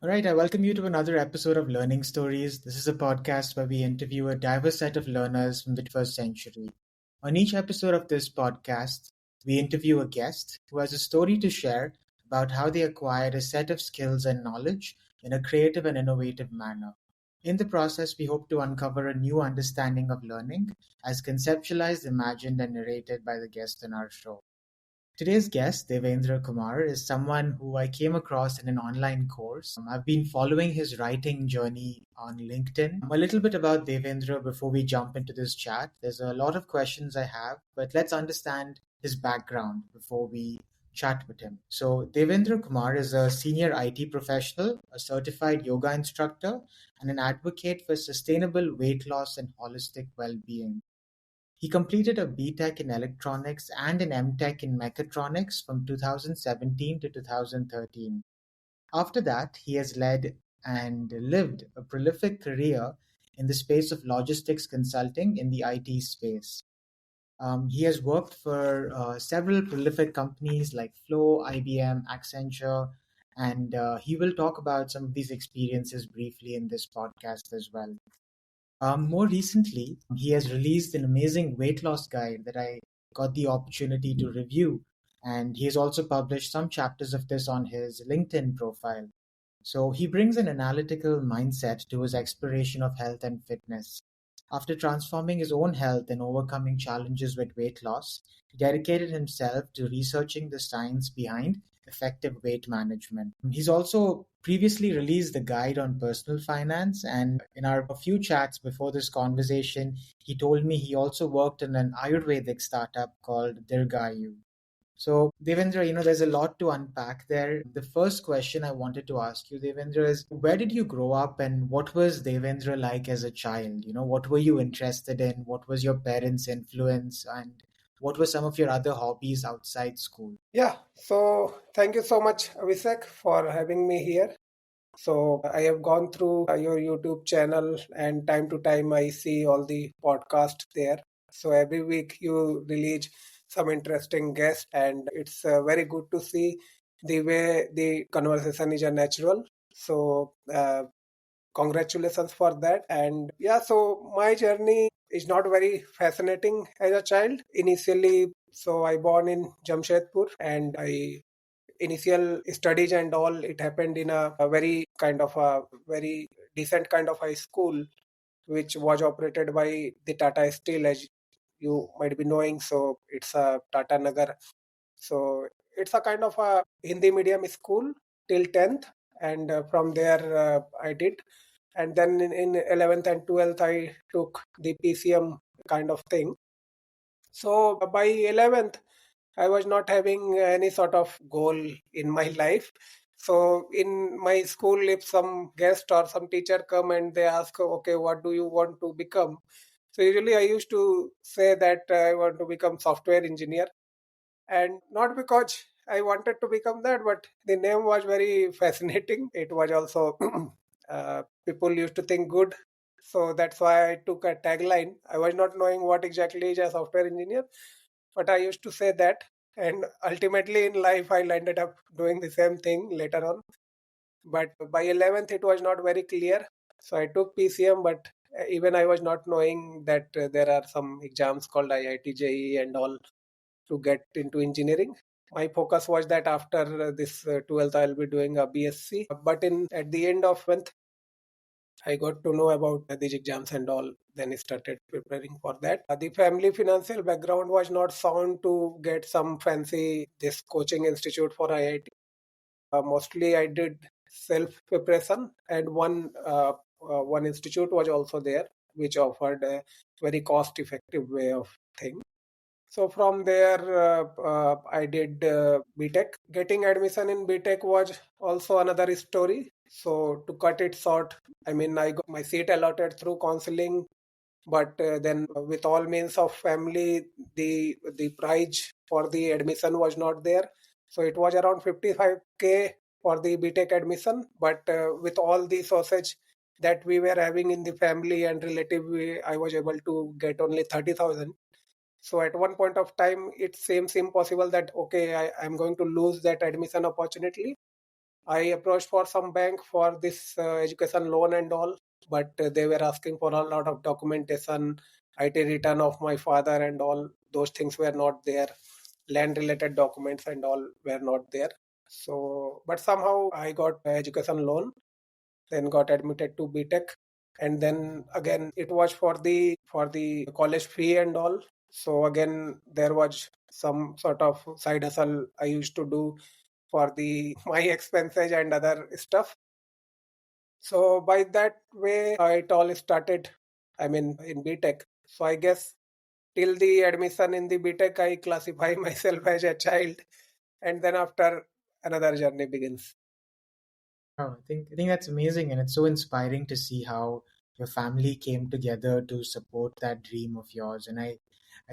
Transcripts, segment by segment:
All right, I welcome you to another episode of Learning Stories. This is a podcast where we interview a diverse set of learners from the 21st century. On each episode of this podcast, we interview a guest who has a story to share about how they acquired a set of skills and knowledge in a creative and innovative manner. In the process, we hope to uncover a new understanding of learning as conceptualized, imagined, and narrated by the guest in our show. Today's guest, Devendra Kumar, is someone who I came across in an online course. I've been following his writing journey on LinkedIn. A little bit about Devendra before we jump into this chat. There's a lot of questions I have, but let's understand his background before we chat with him. So, Devendra Kumar is a senior IT professional, a certified yoga instructor, and an advocate for sustainable weight loss and holistic well being. He completed a B.Tech in electronics and an M.Tech in mechatronics from 2017 to 2013. After that, he has led and lived a prolific career in the space of logistics consulting in the IT space. He has worked for several prolific companies like Flow, IBM, Accenture, and he will talk about some of these experiences briefly in this podcast as well. More recently, he has released an amazing weight loss guide that I got the opportunity to review. And he has also published some chapters of this on his LinkedIn profile. So he brings an analytical mindset to his exploration of health and fitness. After transforming his own health and overcoming challenges with weight loss, he dedicated himself to researching the science behind effective weight management. He's also previously released the guide on personal finance, and in our few chats before this conversation, he told me he also worked in an Ayurvedic startup called Dirgayu. So, Devendra, there's a lot to unpack there. The first question I wanted to ask you, Devendra, is where did you grow up and what was Devendra like as a child? What were you interested in? What was your parents' influence? And what were some of your other hobbies outside school? Yeah, so thank you so much, Abhishek, for having me here. So I have gone through your YouTube channel, and time to time I see all the podcasts there. So every week you release some interesting guest, and it's very good to see the way the conversation is natural. So congratulations for that. And yeah, so my journey is not very fascinating as a child. Initially, so I born in Jamshedpur, and I initial studies and all it happened in a very kind of a very decent kind of high school which was operated by the Tata Steel, as you might be knowing. So it's a Tata Nagar. So it's a kind of a Hindi medium school till 10th, and from there I did. And then in 11th and 12th I took the PCM kind of thing. So by 11th I was not having any sort of goal in my life. So in my school, if some guest or some teacher come and they ask, okay, what do you want to become? So usually I used to say that I want to become software engineer, and not because I wanted to become that, but the name was very fascinating. It was also people used to think good, so that's why I took a tagline. I was not knowing what exactly is a software engineer, but I used to say that, and ultimately in life I landed up doing the same thing later on. But by 11th it was not very clear, so I took PCM, but even I was not knowing that there are some exams called IIT JEE and all to get into engineering. My focus was that after this 12th I'll be doing a BSc, but in at the end of 10th I got to know about these exams and all. Then I started preparing for that. The family financial background was not sound to get some fancy this coaching institute for IIT. Mostly I did self preparation, and one institute was also there which offered a very cost effective way of thing. So from there, I did BTech. Getting admission in BTech was also another story. So to cut it short, I mean, I got my seat allotted through counseling, but then with all means of family, the price for the admission was not there. So it was around 55K for the BTech admission, but with all the sausage that we were having in the family and relative, I was able to get only 30,000. So at one point of time, it seems impossible that, okay, I'm going to lose that admission opportunity. I approached for some bank for this education loan and all, but they were asking for a lot of documentation, IT return of my father and all those things were not there. Land related documents and all were not there. So, but somehow I got education loan, then got admitted to BTech, and then again it was for the college fee and all. So again there was some sort of side hustle I used to do for the my expenses and other stuff. So by that way, it all started. I mean, in BTech. So I guess till the admission in the BTech, I classify myself as a child, and then after another journey begins. Oh, I think that's amazing, and it's so inspiring to see how your family came together to support that dream of yours. And I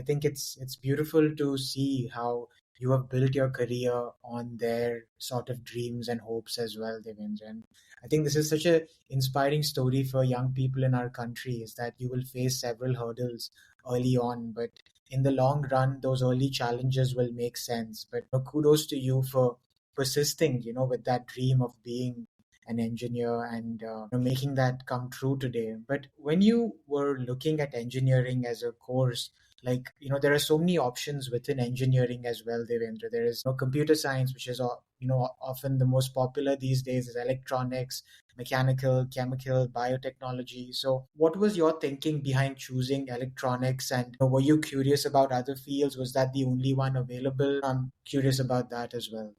think it's beautiful to see how you have built your career on their sort of dreams and hopes as well, Devendra. And I think this is such a inspiring story for young people in our country, is that you will face several hurdles early on, but in the long run, those early challenges will make sense. But kudos to you for persisting, with that dream of being an engineer and making that come true today. But when you were looking at engineering as a course, like there are so many options within engineering as well, Devendra. There is computer science, which is often the most popular these days, is electronics, mechanical, chemical, biotechnology. So what was your thinking behind choosing electronics, and were you curious about other fields? Was that the only one available? I'm curious about that as well.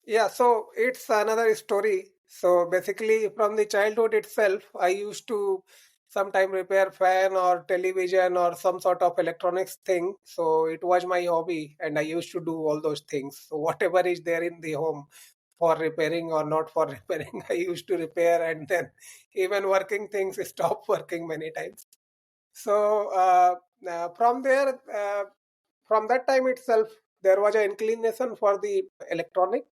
Yeah, so it's another story. So basically, from the childhood itself, I used to sometime repair fan or television or some sort of electronics thing. So it was my hobby, and I used to do all those things. So whatever is there in the home for repairing or not for repairing, I used to repair, and then even working things stop working many times. So from there, from that time itself, there was an inclination for the electronic,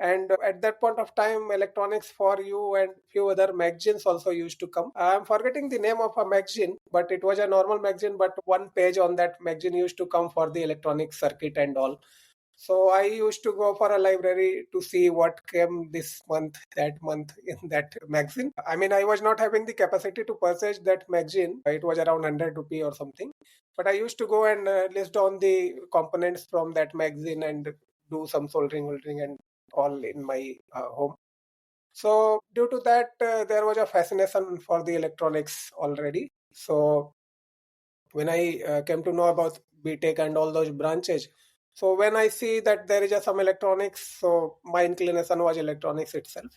and at that point of time electronics for you and few other magazines also used to come. I'm forgetting the name of a magazine, but it was a normal magazine, but one page on that magazine used to come for the electronic circuit and all. So I used to go for a library to see what came this month, that month in that magazine. I mean, I was not having the capacity to purchase that magazine. It was around 100 rupee or something. But I used to go and list down the components from that magazine and do some soldering and all in my home. So due to that, there was a fascination for the electronics already. So when I came to know about BTech and all those branches, so when I see that there is some electronics, so my inclination was electronics itself.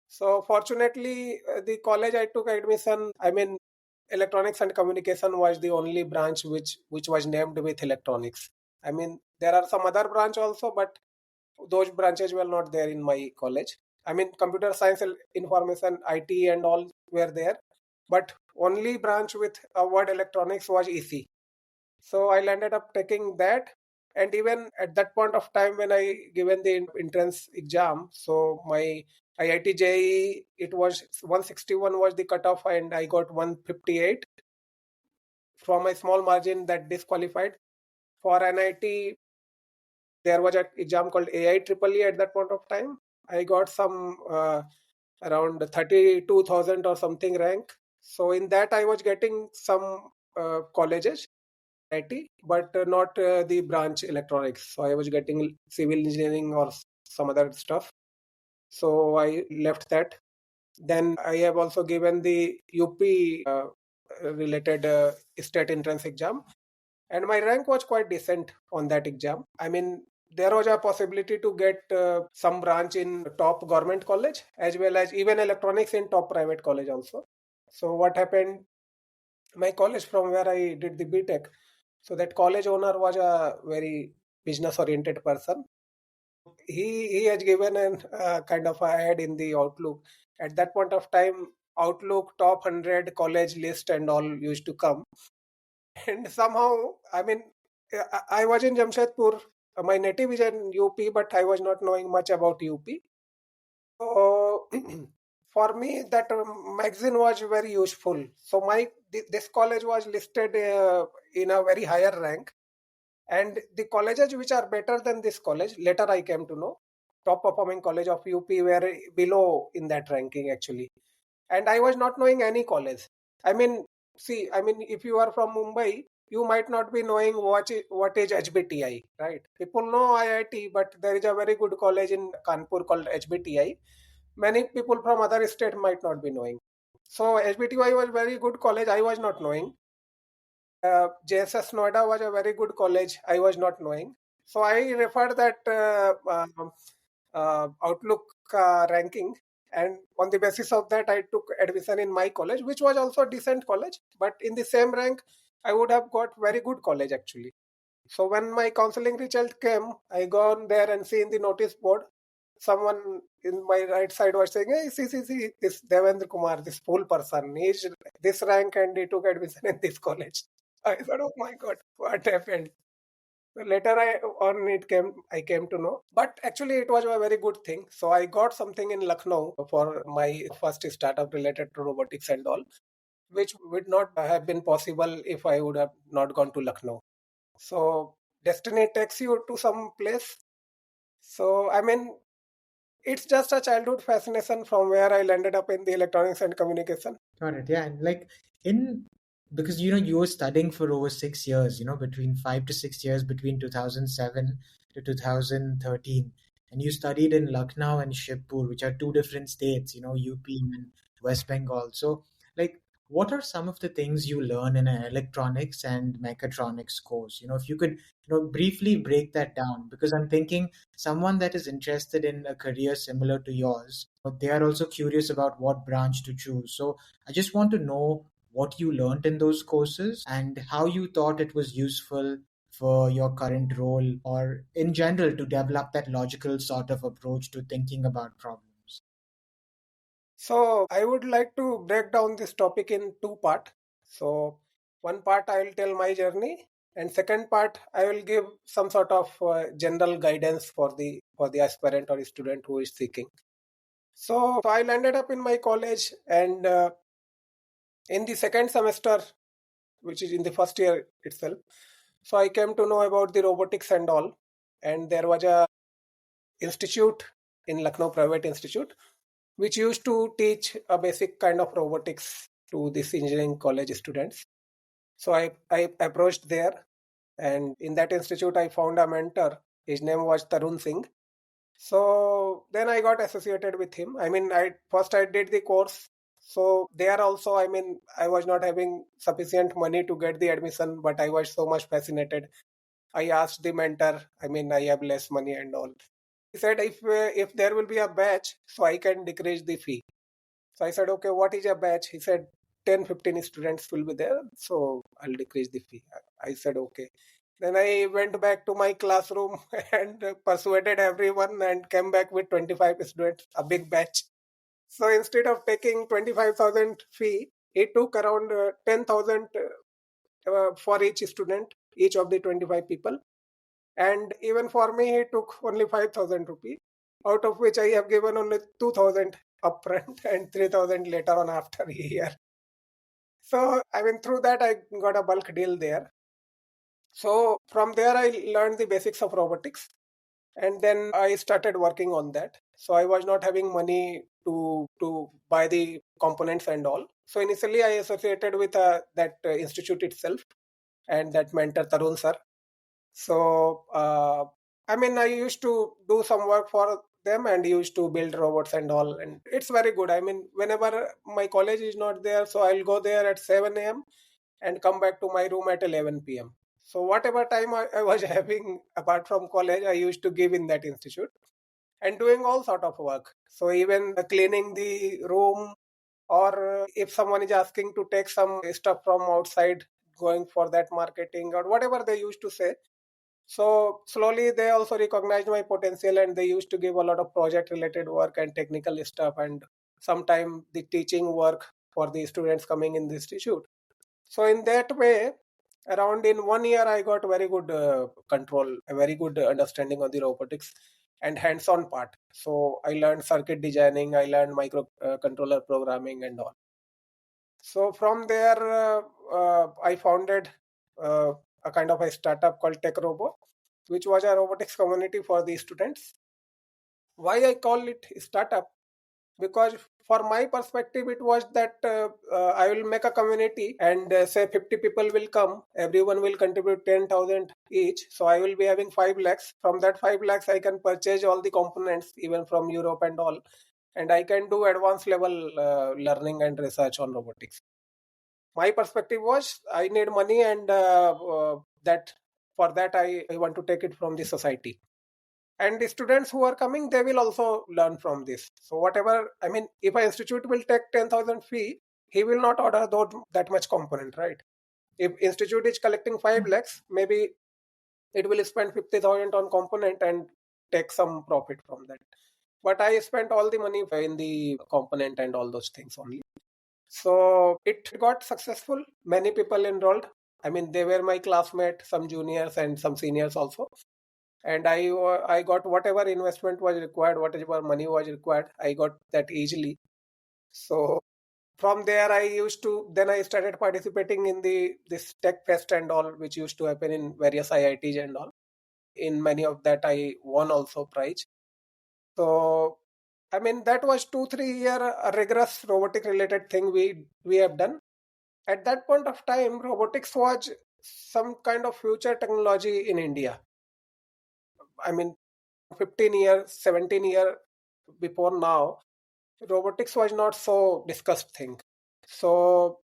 So fortunately, the college I took admission, I mean, electronics and communication was the only branch which was named with electronics. I mean, there are some other branch also, but those branches were not there in my college. I mean, computer science, information, IT, and all were there, but only branch with a word electronics was EC. So I ended up taking that. And even at that point of time when I given the entrance exam, so my IIT JEE, it was 161 was the cutoff, and I got 158 from a small margin that disqualified. For NIT, there was an exam called AI Triple E at that point of time. I got some around 32,000 or something rank. So in that I was getting some colleges IT, but not the branch electronics. So I was getting civil engineering or some other stuff. So I left that. Then I have also given the UP related state entrance exam, and my rank was quite decent on that exam. I mean, there was a possibility to get some branch in top government college as well as even electronics in top private college also. So what happened? My college from where I did the BTech, so that college owner was a very business oriented person. He has given an kind of a ad in the Outlook. At that point of time, Outlook top 100 college list and all used to come. And somehow, I mean, I was in Jamshedpur. My native is in UP, but I was not knowing much about UP. So for me, that magazine was very useful. So this college was listed in a very higher rank, and the colleges which are better than this college, later I came to know. top performing college of UP were below in that ranking actually. And I was not knowing any college. I mean, see, I mean, if you are from Mumbai, you might not be knowing what is HBTI, right? People know IIT, but there is a very good college in Kanpur called HBTI. Many people from other state might not be knowing. So HBTI was very good college. I was not knowing. JSS Noida was a very good college. I was not knowing. So I referred that Outlook ranking, and on the basis of that, I took admission in my college, which was also a decent college. But in the same rank, I would have got very good college actually. So when my counseling result came, I gone there and seen the notice board. Someone in my right side was saying, "Hey, see, this Devendra Kumar, this fool person, he's this rank and he took admission in this college." I said, "Oh my God, what happened?" Later I came to know. But actually it was a very good thing. So I got something in Lucknow for my first startup related to robotics and all, which would not have been possible if I would have not gone to Lucknow. So destiny takes you to some place. So I mean, it's just a childhood fascination from where I landed up in the electronics and communication. Got it. Yeah, and like in because you were studying for over 6 years, between 5 to 6 years between 2007 to 2013, and you studied in Lucknow and Shibpur, which are two different states, UP and West Bengal. So, like, what are some of the things you learn in an electronics and mechatronics course? If you could, briefly break that down, because I'm thinking someone that is interested in a career similar to yours, but they are also curious about what branch to choose. So I just want to know what you learned in those courses and how you thought it was useful for your current role or in general to develop that logical sort of approach to thinking about problems. So I would like to break down this topic in two part. So one part I will tell my journey, and second part I will give some sort of general guidance for the aspirant or student who is seeking. So I landed up in my college, and in the second semester, which is in the first year itself, so I came to know about the robotics and all, and there was a institute in Lucknow, private institute, which used to teach a basic kind of robotics to these engineering college students. So I approached there, and in that institute, I found a mentor. His name was Tarun Singh. So then I got associated with him. I mean, I did the course. So there also, I mean, I was not having sufficient money to get the admission, but I was so much fascinated. I asked the mentor, I mean, I have less money and all. He said, if there will be a batch, so I can decrease the fee. So I said, okay, what is a batch? He said, 10, 15 students will be there, so I'll decrease the fee. I said, okay. Then I went back to my classroom and persuaded everyone and came back with 25 students, a big batch. So instead of taking 25,000 fee, he took around 10,000 for each student, each of the 25 people. And even for me, he took only 5,000 rupees, out of which I have given only 2,000 upfront and 3,000 later on after a year. So, I mean, through that, I got a bulk deal there. So, from there, I learned the basics of robotics, and then I started working on that. So, I was not having money to buy the components and all. So, initially, I associated with that institute itself and that mentor Tarun sir. So, I mean, I used to do some work for them and used to build robots and all. And it's very good. I mean, whenever my college is not there, so I'll go there at 7 a.m. and come back to my room at 11 p.m. So, whatever time I was having apart from college, I used to give in that institute and doing all sort of work. So, even cleaning the room, or if someone is asking to take some stuff from outside, going for that marketing or whatever they used to say, so slowly they also recognized my potential and they used to give a lot of project related work and technical stuff and sometimes the teaching work for the students coming in the institute. So in that way, around in 1 year, I got very good control, a very good understanding of the robotics and hands-on part. So I learned circuit designing, I learned micro controller programming and all. So from there, I founded uh, a kind of a startup called Tech Robo, which was a robotics community for the students. Why I call it startup? Because for my perspective it was that I will make a community and say 50 people will come, everyone will contribute 10,000 each, so I will be having 5 lakhs. From that 5 lakhs I can purchase all the components even from Europe and all, and I can do advanced level learning and research on robotics. My perspective was I need money, and that for that I want to take it from the society, and the students who are coming, they will also learn from this. So whatever, I mean, if an institute will take 10,000 fee, he will not order that much component, right? If institute is collecting 5 lakhs, maybe it will spend 50,000 on component and take some profit from that. But I spent all the money in the component and all those things only. So it got successful. Many people enrolled. I mean, they were my classmates, some juniors and some seniors also. And I got whatever investment was required, whatever money was required, I got that easily. So from there then I started participating in this tech fest and all, which used to happen in various IITs and all. In many of that I won also prize. So I mean, that was 2-3 year rigorous robotic related thing we have done. At that point of time, robotics was some kind of future technology in India. I mean, 15 years, 17 years before now, robotics was not so discussed thing. So,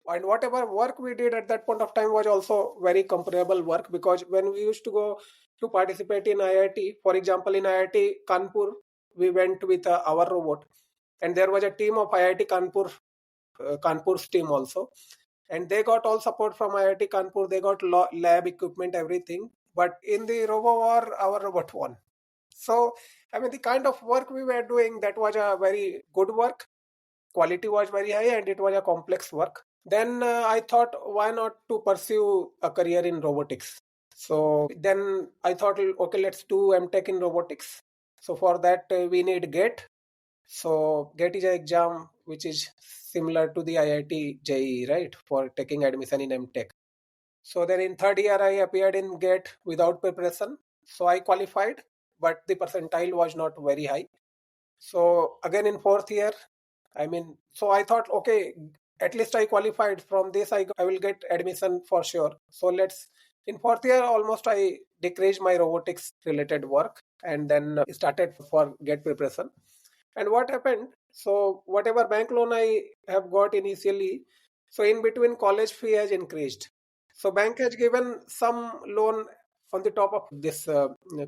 and whatever work we did at that point of time was also very comparable work, because when we used to go to participate in IIT, for example, in IIT Kanpur, we went with our robot, and there was a team of IIT Kanpur, Kanpur's team also, and they got all support from IIT Kanpur. They got lab equipment, everything. But in the robo war, our robot won. So, I mean, the kind of work we were doing, that was a very good work. Quality was very high, and it was a complex work. Then I thought, why not to pursue a career in robotics? So then I thought, okay, let's do MTech in robotics. So for that, we need GATE. So GATE is an exam which is similar to the IIT JEE, right, for taking admission in MTech. So then in third year, I appeared in GATE without preparation. So I qualified, but the percentile was not very high. So again in fourth year, I mean, so I thought, okay, at least I qualified. From this, I will get admission for sure. So in fourth year, almost I decreased my robotics related work and then started for GATE preparation. And what happened? So whatever bank loan I have got initially, so in between college fee has increased. So bank has given some loan on the top of this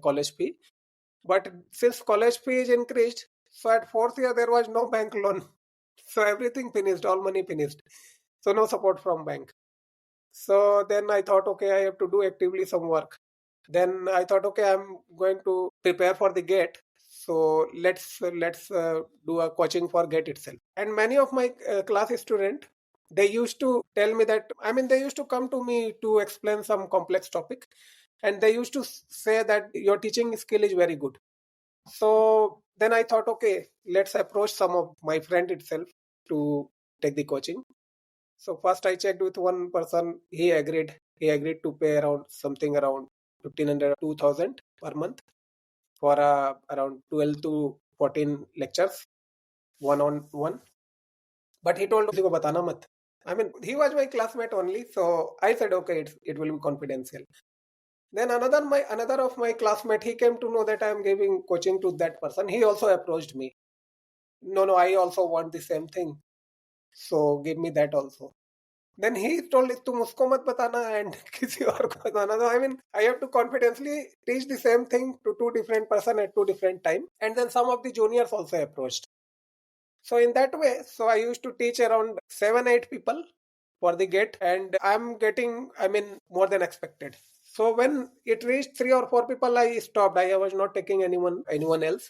college fee. But since college fee is increased, so at fourth year there was no bank loan. So everything finished, all money finished. So no support from bank. So then I thought, okay, I have to do actively some work. Then I thought, okay, I'm going to prepare for the GATE. So let's do a coaching for GATE itself. And many of my class student, they used to tell me that, I mean, they used to come to me to explain some complex topic, and they used to say that your teaching skill is very good. So then I thought, okay, let's approach some of my friend itself to take the coaching. So first I checked with one person. He agreed. He agreed to pay around something around 1,500, 2,000 per month for around 12 to 14 lectures, one on one. But he told किसी को बताना मत. I mean, he was my classmate only. So I said, okay, it will be confidential. Then another of my classmate, he came to know that I am giving coaching to that person. He also approached me. No, I also want the same thing. So give me that also. Then he told, तुम उसको मत बताना and किसी और को बताना. So I mean, I have to confidently teach the same thing to two different person at two different time. And then some of the juniors also approached. So in that way, so I used to teach around 7-8 people for the GATE, and I'm getting, I mean, more than expected. So when it reached 3 or 4 people, I stopped. I was not taking anyone else.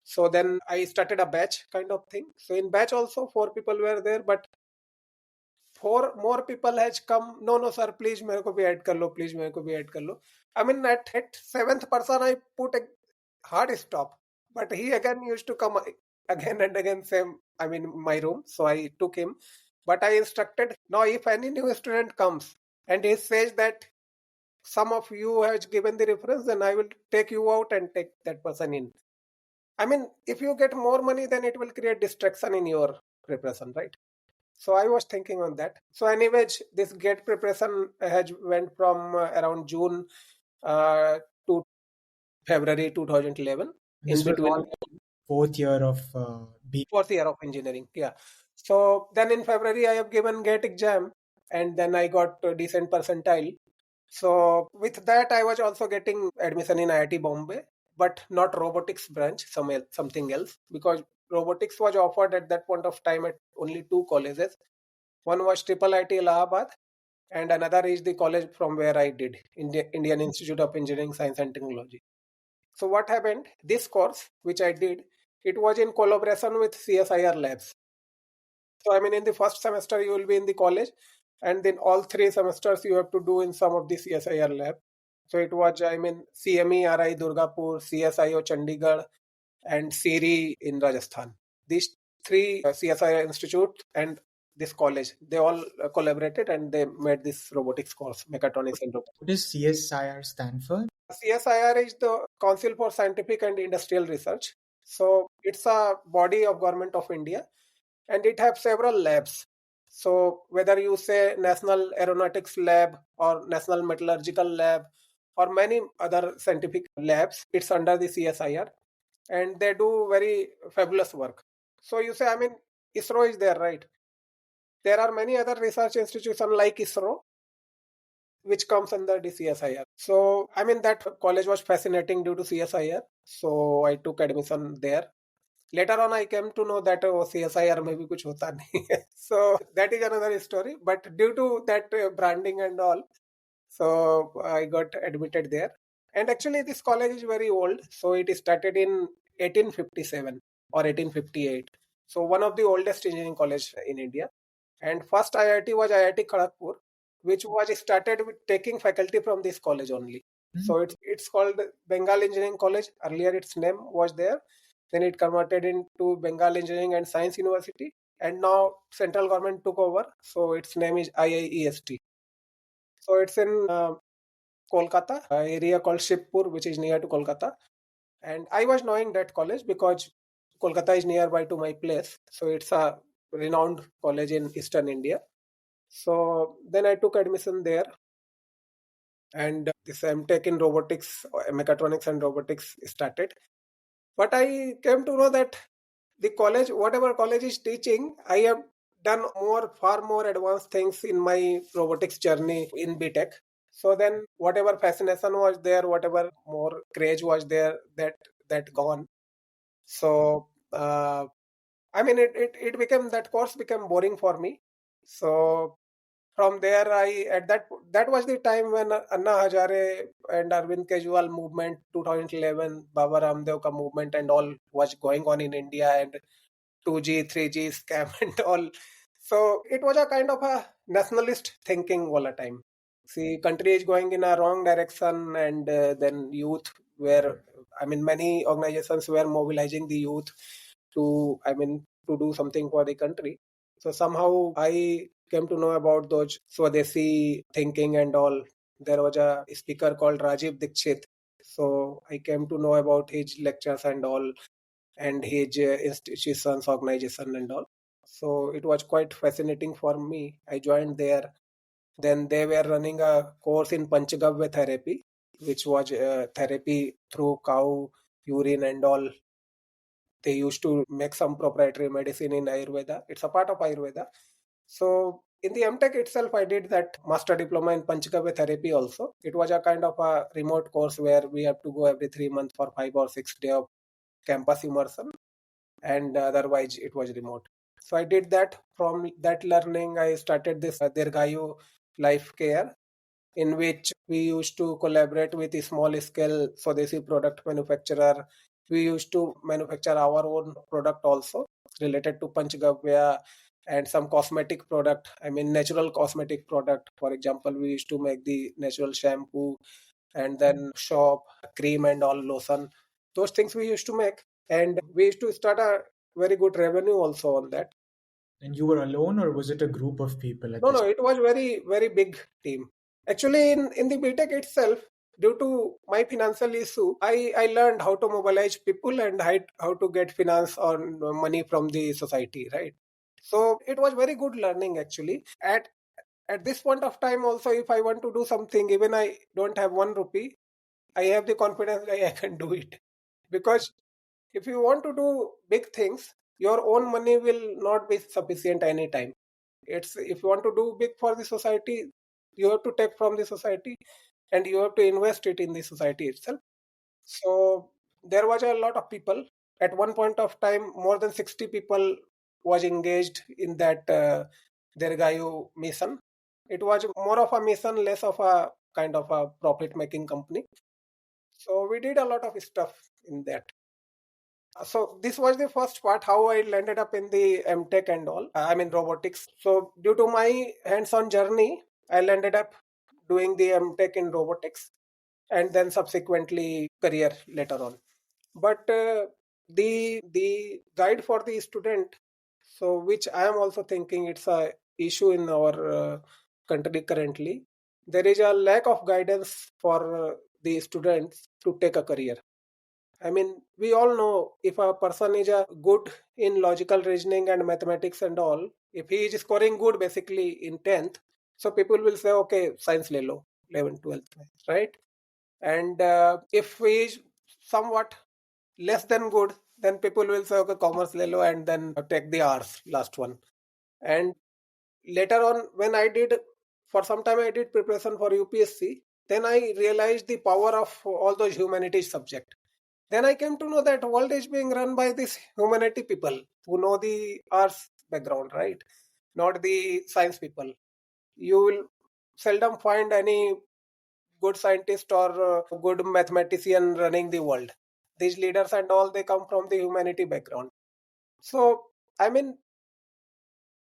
So then I started a batch kind of thing. So in batch also 4 people were there, but 4 more people has come. No, sir, please मेरे को भी add कर लो, please मेरे को भी add कर लो. I mean, at seventh person, I put a hard stop. But he again used to come again and again, same, I mean, my room. So I took him. But I instructed, now if any new student comes and he says that some of you has given the reference, then I will take you out and take that person in. I mean, if you get more money, then it will create distraction in your preparation, right? So I was thinking on that. So anyways, this GATE preparation has went from around June to February 2011. In This was between, all fourth year of B. fourth year of engineering. Yeah. So then in February, I have given GATE exam, and then I got a decent percentile. So with that, I was also getting admission in IIT Bombay, but not robotics branch, something else, because robotics was offered at that point of time at only two colleges. One was Triple IT Allahabad, and another is the college from where I did, Indian Institute of Engineering, Science and Technology. So what happened? This course, which I did, it was in collaboration with CSIR labs. So I mean, in the first semester you will be in the college, and then all 3 semesters you have to do in some of the CSIR lab. So it was, I mean, CME RI Durgapur, CSIO Chandigarh, and CIRI in Rajasthan. These three CSIR institutes and this college, they all collaborated and they made this robotics course, mechatronics and robotics. What does CSIR stand for? CSIR is the Council for Scientific and Industrial Research. So it's a body of Government of India, and it has several labs. So whether you say National Aeronautics Lab or National Metallurgical Lab or many other scientific labs, it's under the CSIR, and they do very fabulous work. So you say, I mean, ISRO is there, right? There are many other research institutions like ISRO, which comes under the CSIR. So, I mean, that college was fascinating due to CSIR. So I took admission there. Later on, I came to know that CSIR में भी कुछ होता नहीं है. So that is another story. But due to that branding and all, so I got admitted there. And actually, this college is very old. So it started in 1857 or 1858. So one of the oldest engineering college in India. And first IIT was IIT Kharagpur, which was started with taking faculty from this college only. So it's called Bengal Engineering College. Earlier its name was there. Then it converted into Bengal Engineering and Science University. And now central government took over. So its name is IIEST. So it's in Kolkata, area called Shibpur, which is near to Kolkata. And I was knowing that college because Kolkata is nearby to my place. So it's a renowned college in Eastern India. So then I took admission there, and this MTech in robotics, mechatronics and robotics started. But I came to know that the college, whatever college is teaching, I have done far more advanced things in my robotics journey in BTech. So then whatever fascination was there, whatever more craze was there, that gone. So I mean, it became, that course became boring for me. So from there, I at that was the time when Anna Hazare and Arvind Kejriwal movement, 2011, Baba Ramdev ka movement and all was going on in India, and 2G, 3G scam and all. So it was a kind of a nationalist thinking all the time. See, country is going in a wrong direction, and then youth were, I mean, many organizations were mobilizing the youth to, I mean, to do something for the country. So somehow I came to know about those Swadeshi thinking and all. There was a speaker called Rajiv Dikshit. So I came to know about his lectures and all, and his institutions, organization and all. So it was quite fascinating for me. I joined there. Then they were running a course in Panchagavya therapy, which was therapy through cow urine and all. They used to make some proprietary medicine in Ayurveda. It's a part of Ayurveda. So in the MTech itself, I did that master diploma in Panchagavya therapy also. It was a kind of a remote course where we have to go every 3 months for 5 or 6 days of campus immersion, and otherwise it was remote. So I did that. From that learning, I started this Dirgayu Life Care, in which we used to collaborate with a small scale Swadeshi product manufacturer. We used to manufacture our own product also related to Panchgavya and some cosmetic product. I mean, natural cosmetic product. For example, we used to make the natural shampoo and then soap, cream and all lotion. Those things we used to make. And we used to start a very good revenue also on that. And you were alone, or was it a group of people at No, this? no, it was very, very big team. Actually, in the BTech itself, due to my financial issue, I learned how to mobilize people and how to get finance or money from the society, right? So it was very good learning actually. At this point of time also, if I want to do something, even I don't have 1 rupee, I have the confidence that I can do it. Because if you want to do big things, your own money will not be sufficient anytime. It's if you want to do big for the society, you have to take from the society and you have to invest it in the society itself. So there was a lot of people. At one point of time, more than 60 people was engaged in that Dergayu mission. It was more of a mission, less of a kind of a profit-making company. So we did a lot of stuff in that. So this was the first part, how I landed up in the MTech and all. I mean robotics. So due to my hands-on journey, I landed up doing the MTech in robotics and then subsequently career later on. But the guide for the student, so which I am also thinking it's a issue in our country currently. There is a lack of guidance for the students to take a career. I mean, we all know if a person is good in logical reasoning and mathematics and all, if he is scoring good basically in 10th, so people will say, okay, science le lo, 11th, 12th, right? And if he is somewhat less than good, then people will say, okay, commerce le lo, and then take the arts, last one. And later on, when I did, for some time I did preparation for UPSC, then I realized the power of all those humanities subject. Then I came to know that world is being run by these humanity people who know the arts background, right? Not the science people. You will seldom find any good scientist or good mathematician running the world. These leaders and all, they come from the humanity background. So, I mean,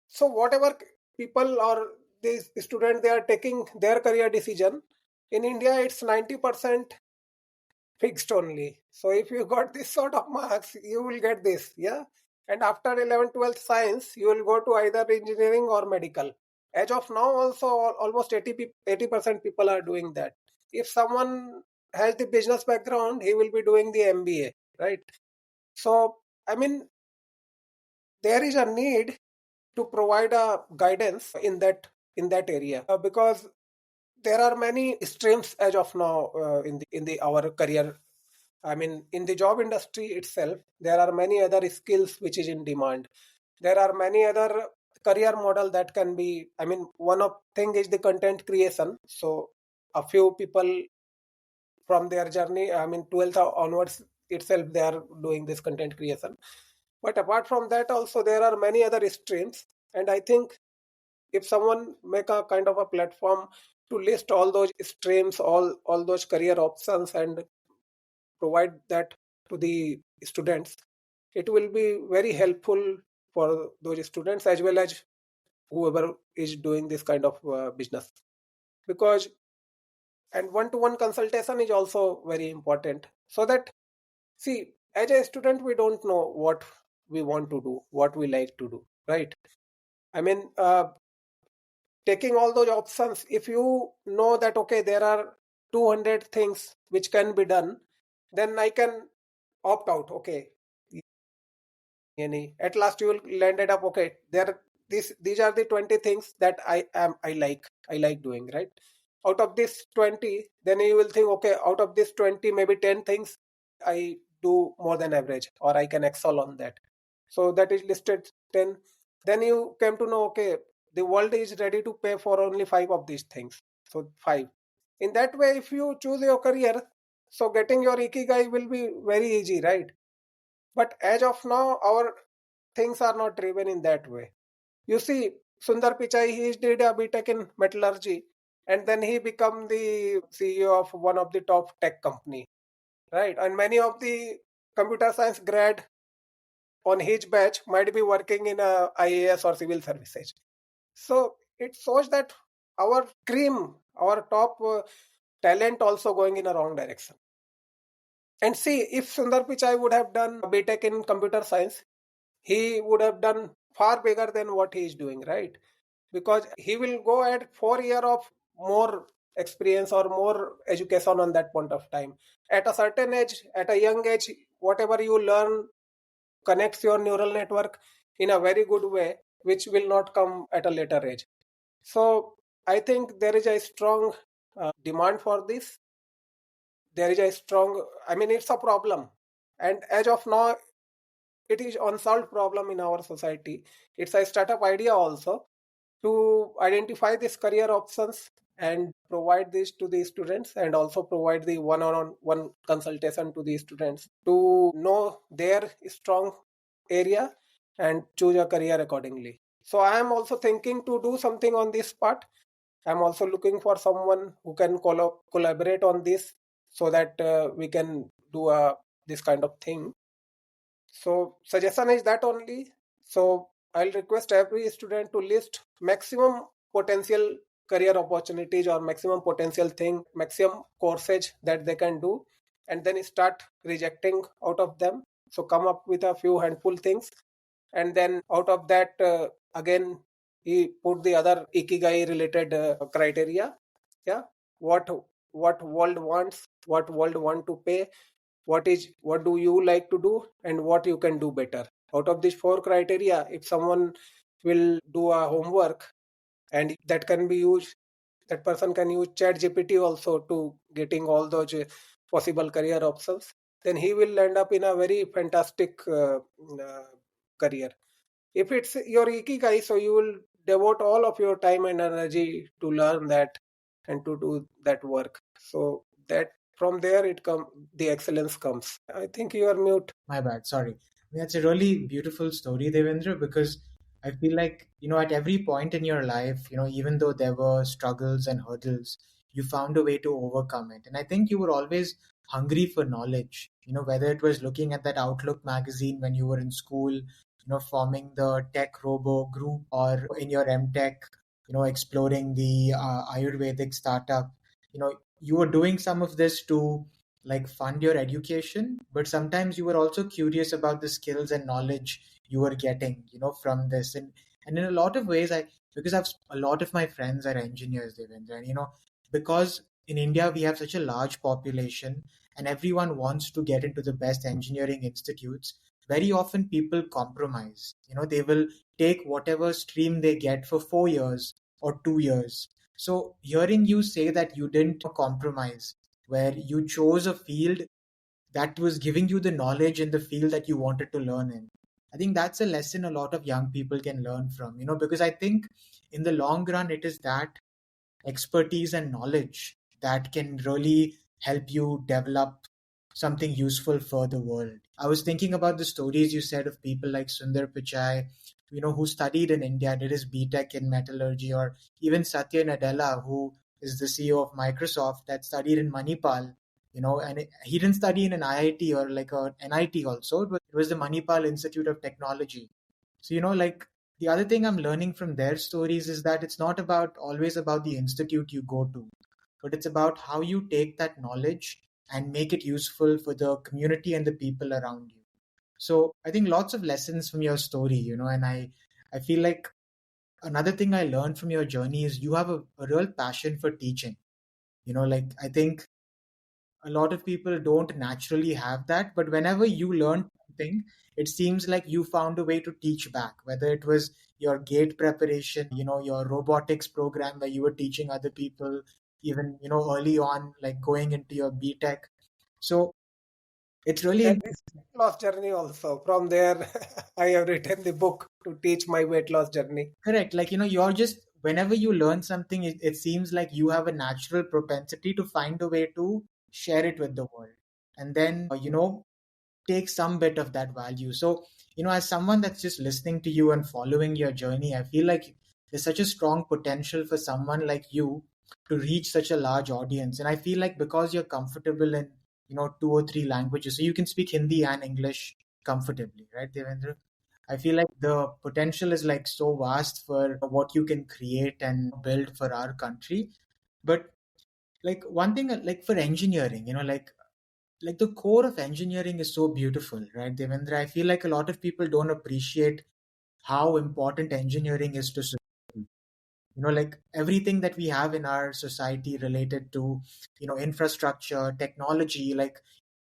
so whatever people or these students, they are taking their career decision. In India, it's 90% fixed only. So if you got this sort of marks, you will get this, yeah. And after 11th, 12th science, you will go to either engineering or medical. As of now, also almost 80% people are doing that. If someone has the business background, he will be doing the MBA, right? So I mean, there is a need to provide a guidance in that area because there are many streams as of now in the our career. I mean, in the job industry itself, there are many other skills which is in demand. There are many other career model that can be. I mean, one of thing is the content creation. So a few people from their journey, I mean, 12th onwards itself, they are doing this content creation. But apart from that, also there are many other streams, and I think if someone make a kind of a platform to list all those streams, all those career options, and provide that to the students, it will be very helpful for those students as well as whoever is doing this kind of business. Because and one-to-one consultation is also very important, so that see, as a student we don't know what we want to do, what we like to do, right? I mean, taking all those options, if you know that okay, there are 200 things which can be done, then I can opt out, okay. At last you will landed up, okay, there these are the 20 things that I like doing, right? Out of this 20, then you will think, okay, out of this 20, maybe 10 things I do more than average or I can excel on that. So that is listed 10. Then you came to know, okay, the world is ready to pay for only 5 of these things. So 5. In that way, if you choose your career, so getting your ikigai will be very easy, right? But as of now, our things are not driven in that way. You see, Sundar Pichai, he did a BTech in metallurgy, and then he become the CEO of one of the top tech company, right? And many of the computer science grad on his batch might be working in a IAS or civil services. So it shows that our cream, our top talent also going in a wrong direction. And see, if Sundar Pichai would have done BTech in computer science, he would have done far bigger than what he is doing, right? Because he will go at 4 year of more experience or more education on that point of time. At a certain age, at a young age, whatever you learn connects your neural network in a very good way, which will not come at a later age. So I think there is a strong demand for this. There is a strong, I mean, it's a problem. And as of now, it is unsolved problem in our society. It's a startup idea also to identify these career options and provide this to the students, and also provide the one-on-one consultation to the students to know their strong area and choose a career accordingly. So I am also thinking to do something on this part. I'm also looking for someone who can collaborate on this, so that we can do this kind of thing. So suggestion is that only. So I'll request every student to list maximum potential career opportunities or maximum potential thing, maximum courses that they can do, and then start rejecting out of them. So come up with a few handful things, and then out of that, again, he put the other ikigai related criteria. Yeah, what world wants, what world want to pay, what do you like to do, and what you can do better. Out of these four criteria, if someone will do a homework, and that person can use chat gpt also to getting all those possible career options, then he will end up in a very fantastic career. If it's your ikigai, so you will devote all of your time and energy to learn that and to do that work. So that from there the excellence comes. I think you are mute. My bad, sorry. I mean, that's a really beautiful story, Devendra, because I feel like, at every point in your life, even though there were struggles and hurdles, you found a way to overcome it. And I think you were always hungry for knowledge, whether it was looking at that Outlook magazine when you were in school, forming the tech robo group, or in your MTech, exploring the Ayurvedic startup. You were doing some of this to like fund your education, but sometimes you were also curious about the skills and knowledge you were getting from this. And in a lot of ways, because I've a lot of my friends are engineers, Devendra, and because in India we have such a large population and everyone wants to get into the best engineering institutes. Very often people compromise. They will take whatever stream they get for 4 years or 2 years. So hearing you say that you didn't compromise, where you chose a field that was giving you the knowledge in the field that you wanted to learn in. I think that's a lesson a lot of young people can learn from, because I think in the long run, it is that expertise and knowledge that can really help you develop something useful for the world. I was thinking about the stories you said of people like Sundar Pichai, who studied in India, did his BTech in metallurgy, or even Satya Nadella, who is the CEO of Microsoft, that studied in Manipal, and he didn't study in an IIT or like a NIT also. It was the Manipal Institute of Technology. So, like the other thing I'm learning from their stories is that it's not about always about the institute you go to, but it's about how you take that knowledge and make it useful for the community and the people around you. So I think lots of lessons from your story, and I feel like another thing I learned from your journey is you have a real passion for teaching. Like I think a lot of people don't naturally have that, but whenever you learn something, it seems like you found a way to teach back, whether it was your gate preparation, your robotics program where you were teaching other people, even early on, like going into your BTech. So it's really And this weight loss journey also. From there, I have written the book to teach my weight loss journey. correct. Like, you're just, whenever you learn something, it seems like you have a natural propensity to find a way to share it with the world. And then, take some bit of that value. So, as someone that's just listening to you and following your journey, I feel like there's such a strong potential for someone like you to reach such a large audience. And I feel like because you're comfortable in, two or three languages, so you can speak Hindi and English comfortably, right, Devendra? I feel like the potential is like so vast for what you can create and build for our country. But like one thing, like for engineering, like the core of engineering is so beautiful, right, Devendra? I feel like a lot of people don't appreciate how important engineering is to society. Like everything that we have in our society related to, infrastructure, technology, like,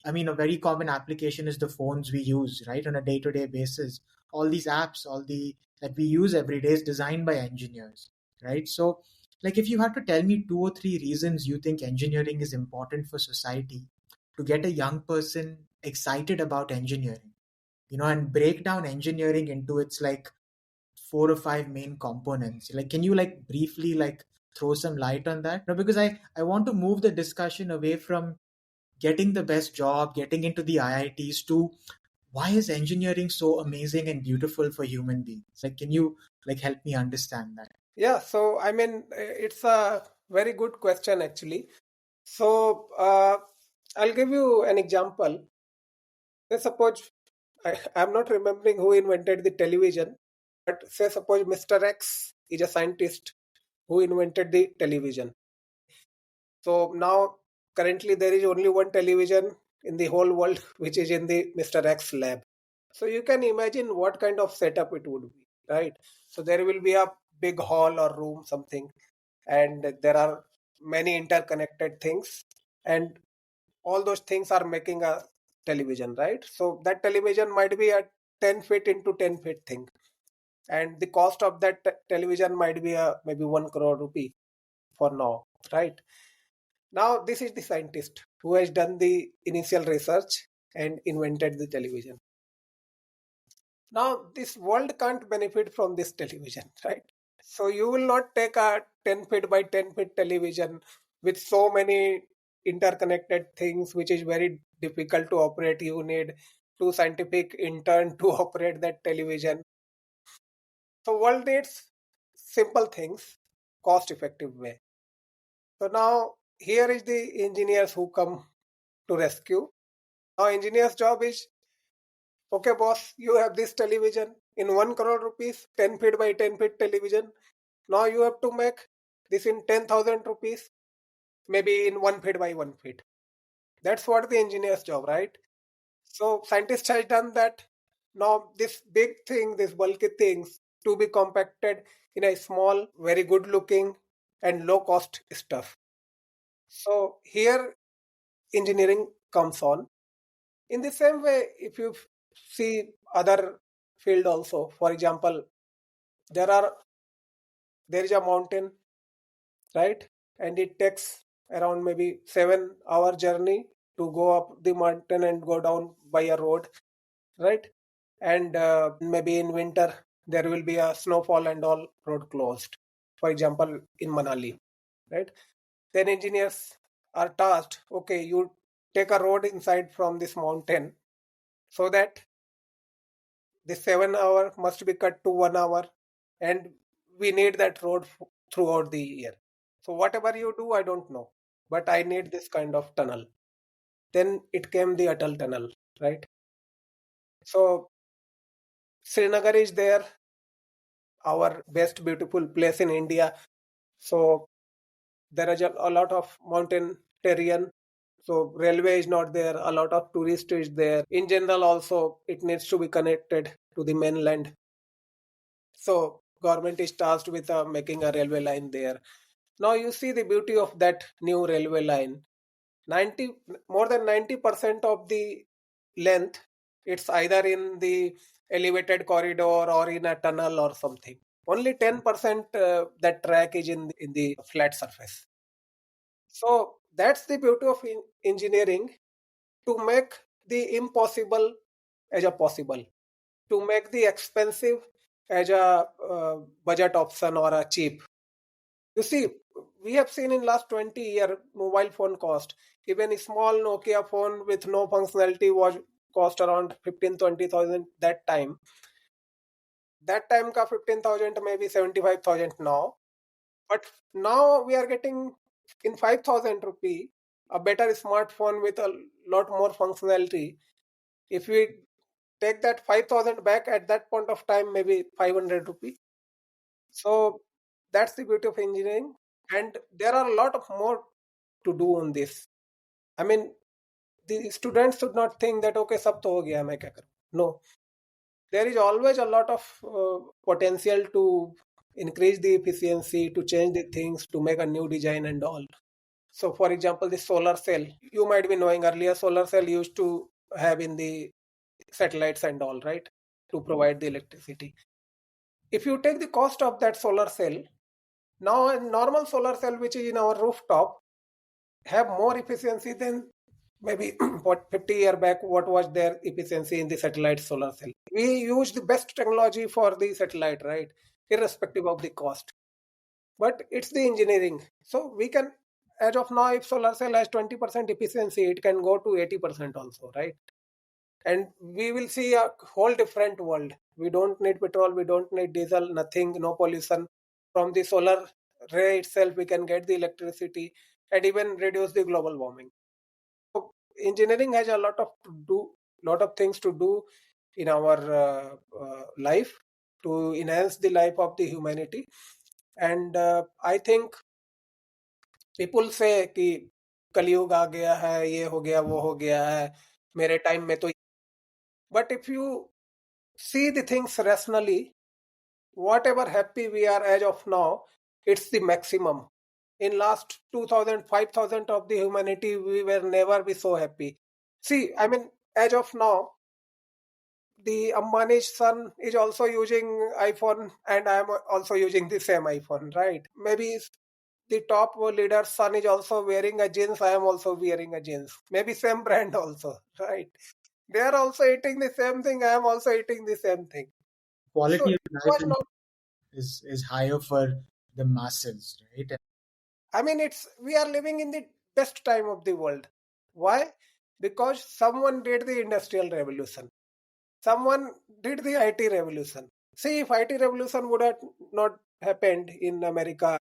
I mean, a very common application is the phones we use, right, on a day-to-day basis. All these apps, all the that we use every day is designed by engineers, right? So, like, if you had to tell me two or three reasons you think engineering is important for society to get a young person excited about engineering, and break down engineering into its like four or five main components. Like, can you like briefly like throw some light on that? No, because I want to move the discussion away from getting the best job, getting into the IITs to why is engineering so amazing and beautiful for human beings? Like, can you like help me understand that? Yeah, so I mean, it's a very good question actually. So I'll give you an example. Say suppose I'm not remembering who invented the television, but say suppose Mr. X is a scientist who invented the television. So now currently there is only one television in the whole world, which is in the Mr. X lab. So you can imagine what kind of setup it would be, right? So there will be a big hall or room, something, and there are many interconnected things, and all those things are making a television, right? So that television might be a 10 feet into 10 feet thing, and the cost of that television might be a maybe 1 crore rupee for now, right? Now this is the scientist who has done the initial research and invented the television. Now this world can't benefit from this television, right? So you will not take a 10 feet by 10 feet television with so many interconnected things, which is very difficult to operate. You need two scientific intern to operate that television. So world needs simple things, cost effective way. So now here is the engineers who come to rescue. Now engineer's job is, okay boss, you have this television in 1 crore rupees, 10 feet by 10 feet television. Now you have to make this in 10,000 rupees, maybe in 1 feet by 1 feet. That's what the engineer's job, right? So scientist has done that. Now this big thing, this bulky things to be compacted in a small, very good looking and low cost stuff. So here engineering comes on. In the same way, if you see other field also, for example, there are there is a mountain, right? And it takes around maybe 7 hour journey to go up the mountain and go down by a road, right? And maybe in winter there will be a snowfall and all road closed. For example, in Manali, right? Then engineers are tasked, okay, you take a road inside from this mountain so that the 7 hour must be cut to 1 hour, and we need that road throughout the year. So whatever you do, I don't know, but I need this kind of tunnel. Then it came the Atal tunnel, right? So Srinagar is there, our best beautiful place in India. So there is a lot of mountain terrain. So railway is not there. A lot of tourist is there. In general, also it needs to be connected to the mainland. So government is tasked with making a railway line there. Now you see the beauty of that new railway line. 90 more than 90% of the length, it's either in the elevated corridor or in a tunnel or something. Only 10% that track is in the flat surface. So that's the beauty of engineering, to make the impossible as a possible, to make the expensive as a budget option or a cheap. You see, we have seen in last 20 year mobile phone cost. Even a small Nokia phone with no functionality was cost around 15-20,000 that time. That time ka 15,000 maybe 75,000 now. But now we are getting in 5,000 rupee a better smartphone with a lot more functionality. If we take that 5,000 back at that point of time, maybe 500 rupee. So that's the beauty of engineering. And there are a lot of more to do on this. I mean, the students should not think that, okay, sab to ho gaya, main kya karu. No, there is always a lot of potential to increase the efficiency, to change the things, to make a new design and all. So, for example, the solar cell, you might be knowing earlier, solar cell used to have in the satellites and all, right, to provide the electricity. If you take the cost of that solar cell, now a normal solar cell which is in our rooftop have more efficiency than maybe what 50 year back what was their efficiency in the satellite solar cell. We use the best technology for the satellite, right, irrespective of the cost, but it's the engineering. So we can, as of now, if solar cell has 20% efficiency, it can go to 80% also, right? And we will see a whole different world. We don't need petrol, we don't need diesel, nothing, no pollution. From the solar ray itself we can get the electricity and even reduce the global warming. Engineering has a lot of things to do in our life, to enhance the life of the humanity. And I think people say कि कलयुग आ गया है, ये हो गया, वो हो गया है, मेरे टाइम में तो. But if you see the things rationally, whatever happy we are as of now, it's the maximum. In last 2000, 5000 of the humanity, we were never be so happy. See, I mean, as of now, the Ambani's son is also using iPhone, and I am also using the same iPhone, right? Maybe the top leader's son is also wearing a jeans, I am also wearing a jeans. Maybe same brand also, right? They are also eating the same thing, I am also eating the same thing. So Quality of it life was not. is higher for the masses, right? I mean, we are living in the best time of the world. Why? Because someone did the industrial revolution. Someone did the IT revolution. See, if IT revolution would have not happened in America,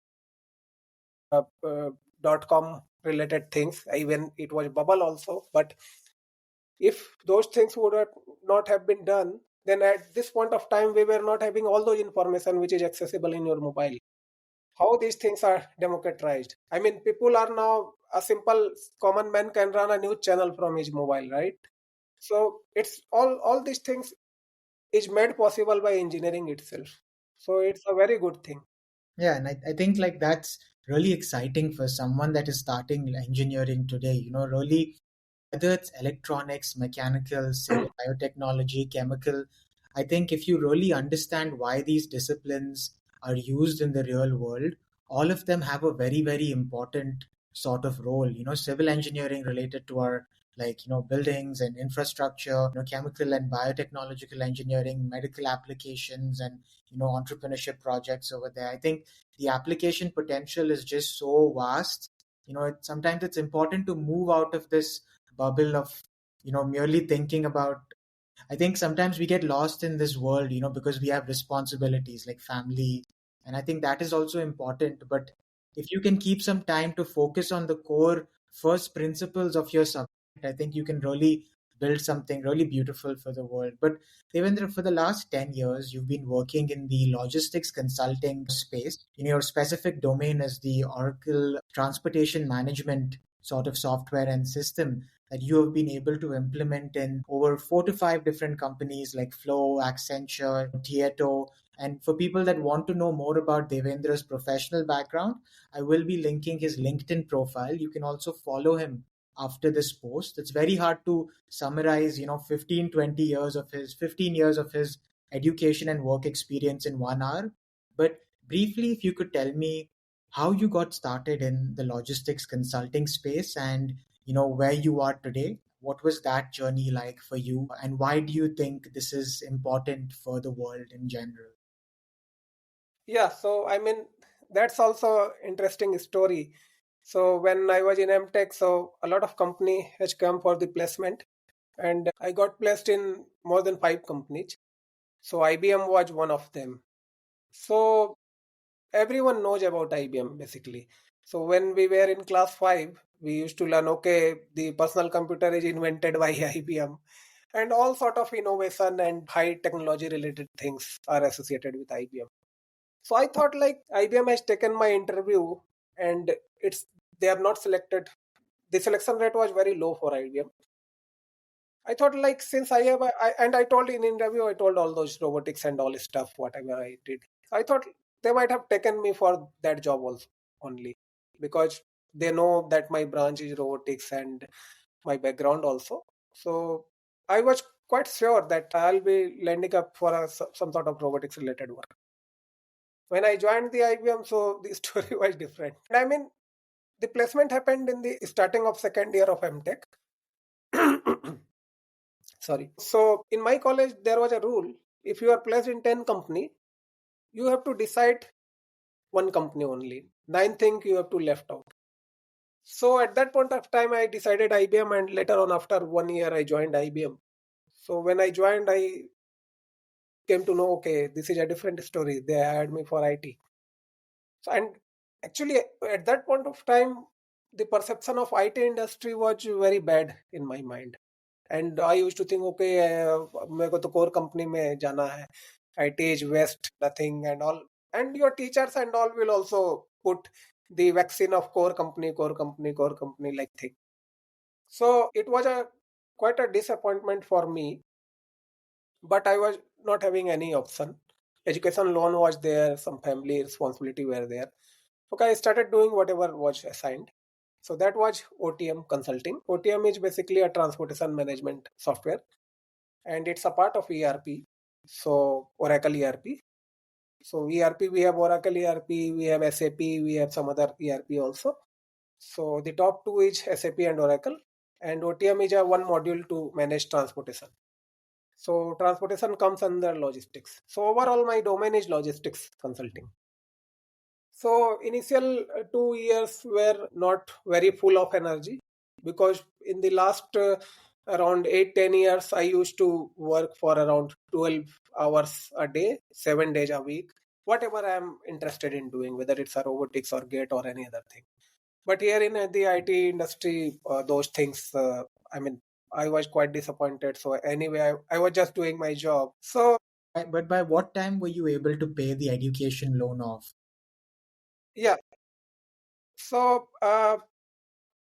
.com related things, even it was bubble also. But if those things would have not have been done, then at this point of time we were not having all those information which is accessible in your mobile. How these things are democratized. I mean, people are now, a simple common man can run a news channel from his mobile, right? So it's all these things is made possible by engineering itself. So it's a very good thing. Yeah, and I think like that's really exciting for someone that is starting engineering today. Really, whether it's electronics, mechanical, civil, biotechnology, chemical, I think if you really understand why these disciplines are used in the real world, all of them have a very, very important sort of role. Civil engineering related to our buildings and infrastructure, chemical and biotechnological engineering, medical applications, and entrepreneurship projects over there. I think the application potential is just so vast. Sometimes it's important to move out of this bubble of merely thinking about. I think sometimes we get lost in this world because we have responsibilities like family, and I think that is also important. But if you can keep some time to focus on the core first principles of your subject, I think you can really build something really beautiful for the world. But Devendra, for the last 10 years you've been working in the logistics consulting space. Your specific domain is the Oracle transportation management sort of software and system that you have been able to implement in over 4 to 5 different companies like Flow, Accenture, Tieto. And for people that want to know more about Devendra's professional background, I will be linking his LinkedIn profile. You can also follow him after this post. It's very hard to summarize, 15, 20 years of his 15 years of his education and work experience in 1 hour. But briefly, if you could tell me how you got started in the logistics consulting space and where you are today. What was that journey like for you, and why do you think this is important for the world in general? Yeah, so I mean, that's also interesting story. So when I was in MTech, so a lot of company has come for the placement, and I got placed in more than 5 companies. So IBM was one of them. So everyone knows about IBM basically. So when we were in class 5, we used to learn, okay, the personal computer is invented by IBM, and all sort of innovation and high technology related things are associated with IBM. So I thought like IBM has taken my interview, and they are not selected. The selection rate was very low for IBM. I thought like since and I told in interview, I told all those robotics and all stuff whatever I did. I thought they might have taken me for that job also only, because they know that my branch is robotics and my background also. So I was quite sure that I'll be landing up for some sort of robotics related work. When I joined the IBM, so the story was different. I mean, the placement happened in the starting of second year of MTech. Sorry. So in my college, there was a rule: if you are placed in 10 company, you have to decide one company only. 9 things you have to left out. So at that point of time, I decided IBM, and later on, after 1 year, I joined IBM. So when I joined, I came to know, okay, this is a different story. They hired me for IT. So, and actually, at that point of time, the perception of IT industry was very bad in my mind. And I used to think, okay, मेरे को तो core company में जाना है. IT is waste, nothing and all. And your teachers and all will also put the vaccine of core company, core company, core company like thing. So it was a quite a disappointment for me, but I was not having any option. Education loan was there, some family responsibility were there. Okay, I started doing whatever was assigned. So that was OTM consulting. OTM is basically a transportation management software, and it's a part of ERP. So Oracle ERP. So ERP, we have Oracle ERP, we have SAP, we have some other ERP also. So the top two is SAP and Oracle, and OTM is a one module to manage transportation. So transportation comes under logistics. So overall, my domain is logistics consulting. So initial 2 years were not very full of energy, because in the last around 8-10 years, I used to work for around 12 hours a day, 7 days a week, whatever I'm interested in doing, whether it's a robotics or gate or any other thing. But here in the IT industry, those things, I mean, I was quite disappointed. So anyway, I was just doing my job. So But by what time were you able to pay the education loan off? yeah, so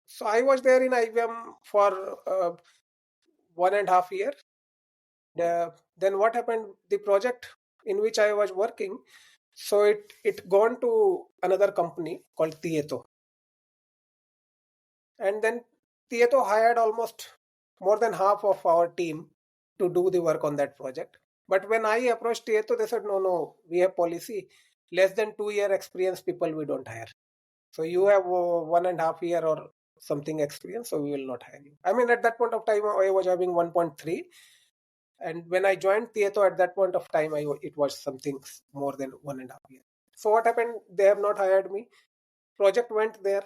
so I was there in IBM for 1.5 years. Then what happened? The project in which I was working, so it gone to another company called Tieto, and then Tieto hired almost more than half of our team to do the work on that project. But when I approached Tieto, they said, no, we have policy, less than 2 year experience people we don't hire. So you have 1.5 year or something experience, so we will not hire you. I mean, at that point of time, I was having 1.3, and when I joined Tieto at that point of time, it was something more than 1.5 years. So what happened? They have not hired me. Project went there,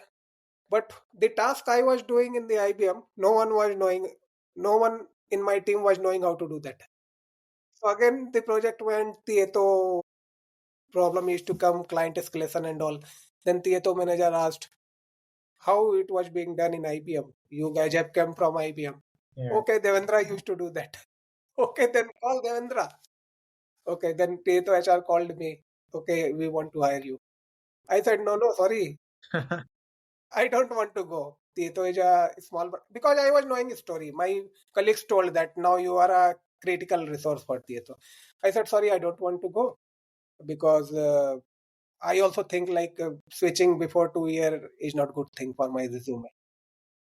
but the task I was doing in the IBM, no one in my team was knowing how to do that. So again, the project went. Tieto problem used to come, client escalation and all. Then Tieto manager asked how it was being done in IBM. You guys have come from IBM. Yeah. Okay, Devendra used to do that. Okay, then call Devendra. Okay, then Tieto HR called me. Okay, we want to hire you. I said, no, sorry. I don't want to go. Tieto is a small, because I was knowing his story. My colleagues told that now you are a critical resource for Tieto. I said, sorry, I don't want to go, because I also think like switching before 2 year is not good thing for my resume.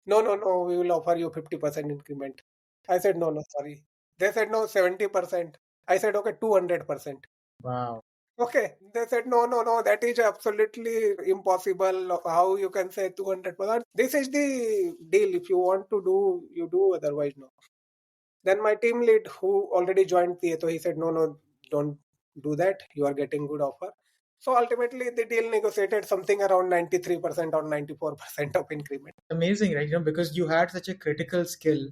No, we will offer you 50% increment. I said, no, sorry. They said, no, 70%. I said, okay, 200%. Wow. Okay. They said, no, that is absolutely impossible. How you can say 200%? This is the deal. If you want to do, you do, otherwise, no. Then my team lead, who already joined Tieto, he said, no, don't do that. You are getting good offer. So ultimately, the deal negotiated something around 93% or 94% of increment. Amazing, right? Because you had such a critical skill.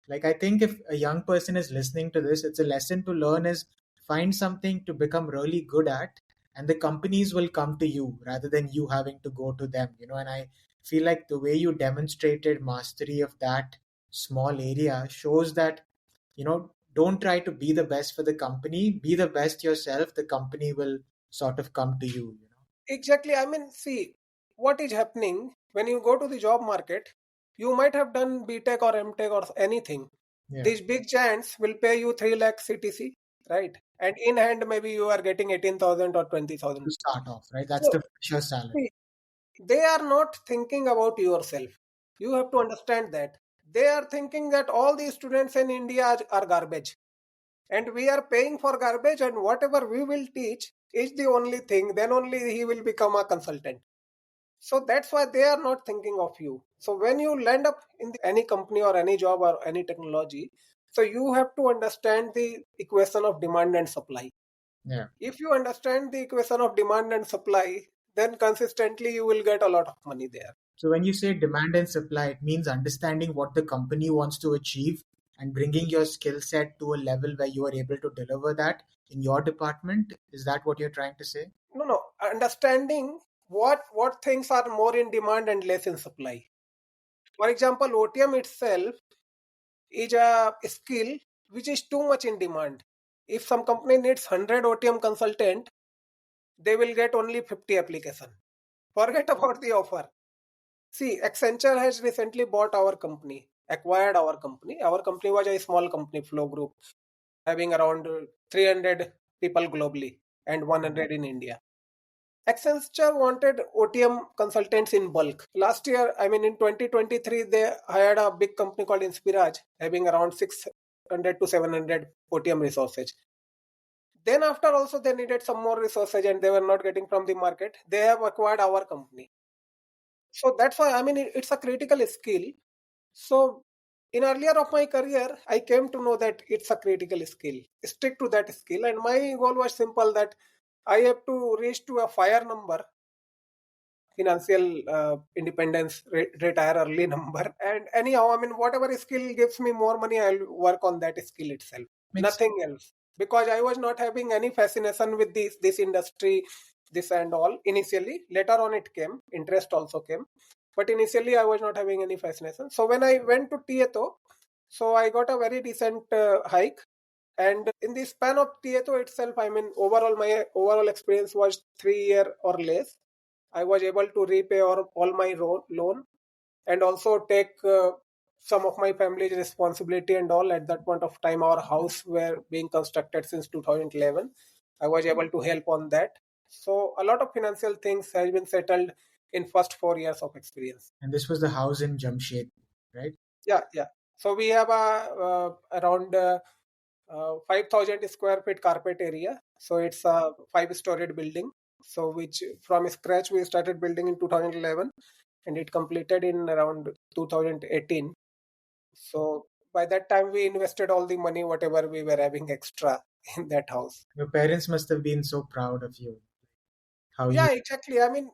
Like, I think if a young person is listening to this, it's a lesson to learn is find something to become really good at, and the companies will come to you rather than you having to go to them. And I feel like the way you demonstrated mastery of that small area shows that, don't try to be the best for the company, be the best yourself. The company will sort of come to you. Exactly. I mean, see, what is happening when you go to the job market, you might have done BTech or MTech or anything. Yeah. These big giants will pay you 3 lakh CTC. right? And in hand, maybe you are getting 18,000 or 20,000. To start off, right? That's So the fresher salary. see, they are not thinking about yourself. You have to understand that. They are thinking that all these students in India are garbage, and we are paying for garbage, and whatever we will teach is the only thing. Then only he will become a consultant. So that's why they are not thinking of you. So when you land up in any company or any job or any technology, so you have to understand the equation of demand and supply. Yeah. If you understand the equation of demand and supply, then consistently you will get a lot of money there. So when you say demand and supply, it means understanding what the company wants to achieve and bringing your skill set to a level where you are able to deliver that in your department. Is that what you're trying to say? No, understanding what things are more in demand and less in supply. For example, OTM itself is a skill which is too much in demand. If some company needs 100 OTM consultant, they will get only 50 application. Forget about the offer. See, Accenture has recently bought our company, acquired our company. Our company was a small company, Flow Group, having around 300 people globally and 100 in India. Accenture wanted OTM consultants in bulk. Last year, I mean in 2023, they hired a big company called Inspiraj, having around 600 to 700 OTM resources. Then after also they needed some more resources and they were not getting from the market. They have acquired our company. So that's why, I mean, it's a critical skill. So in earlier of my career, I came to know that it's a critical skill. Stick to that skill. And my goal was simple, that I have to reach to a fire number, financial independence, retire early number. And anyhow, I mean, whatever skill gives me more money, I'll work on that skill itself. Makes Nothing else. Because I was not having any fascination with this industry, this and all. Initially, later on it came. Interest also came. But initially, I was not having any fascination. So when I went to TETO, so I got a very decent hike. And in the span of TETO itself, I mean, overall, my overall experience was 3 year or less. I was able to repay all my loan and also take some of my family's responsibility and all. At that point of time, our house were being constructed since 2011. I was able to help on that. So a lot of financial things has been settled in first 4 years of experience. And this was the house in Jamshed, right? Yeah. So we have around 5,000 square feet carpet area. So it's a 5-storied building. So which from scratch we started building in 2011 and it completed in around 2018. So by that time we invested all the money, whatever we were having extra in that house. Your parents must have been so proud of you. How you Yeah, exactly. I mean,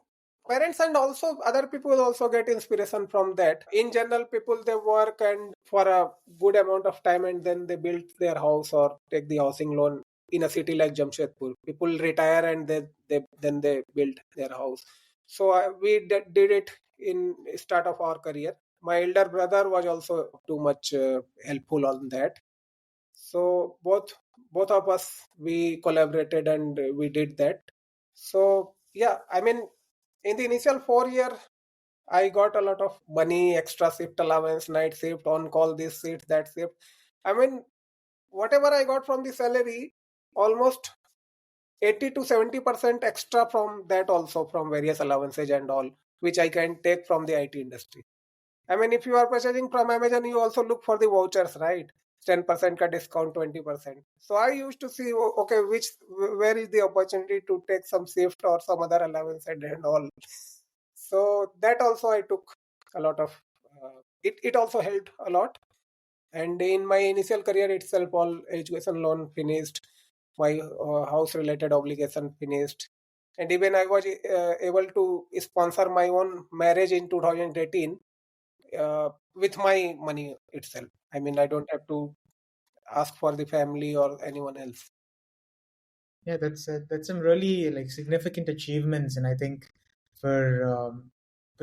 parents and also other people also get inspiration from that. In general, people they work and for a good amount of time and then they build their house or take the housing loan in a city like Jamshedpur. People retire and then they build their house. So we did it in start of our career. My elder brother was also too much helpful on that. So both of us we collaborated and we did that. So yeah, I mean, in the initial 4 year, I got a lot of money, extra shift allowance, night shift, on call, this shift, that shift. I mean, whatever I got from the salary, almost 80 to 70% extra from that also, from various allowances and all, which I can take from the IT industry. I mean, if you are purchasing from Amazon, you also look for the vouchers, right? 10% ka discount, 20%. So I used to see, okay, where is the opportunity to take some shift or some other allowance and all. So that also I took a lot of, it also helped a lot. And in my initial career itself, all education loan finished, my house related obligation finished. And even I was able to sponsor my own marriage in 2018 with my money itself. I mean, I don't have to ask for the family or anyone else. Yeah, that's some really like significant achievements, and I think for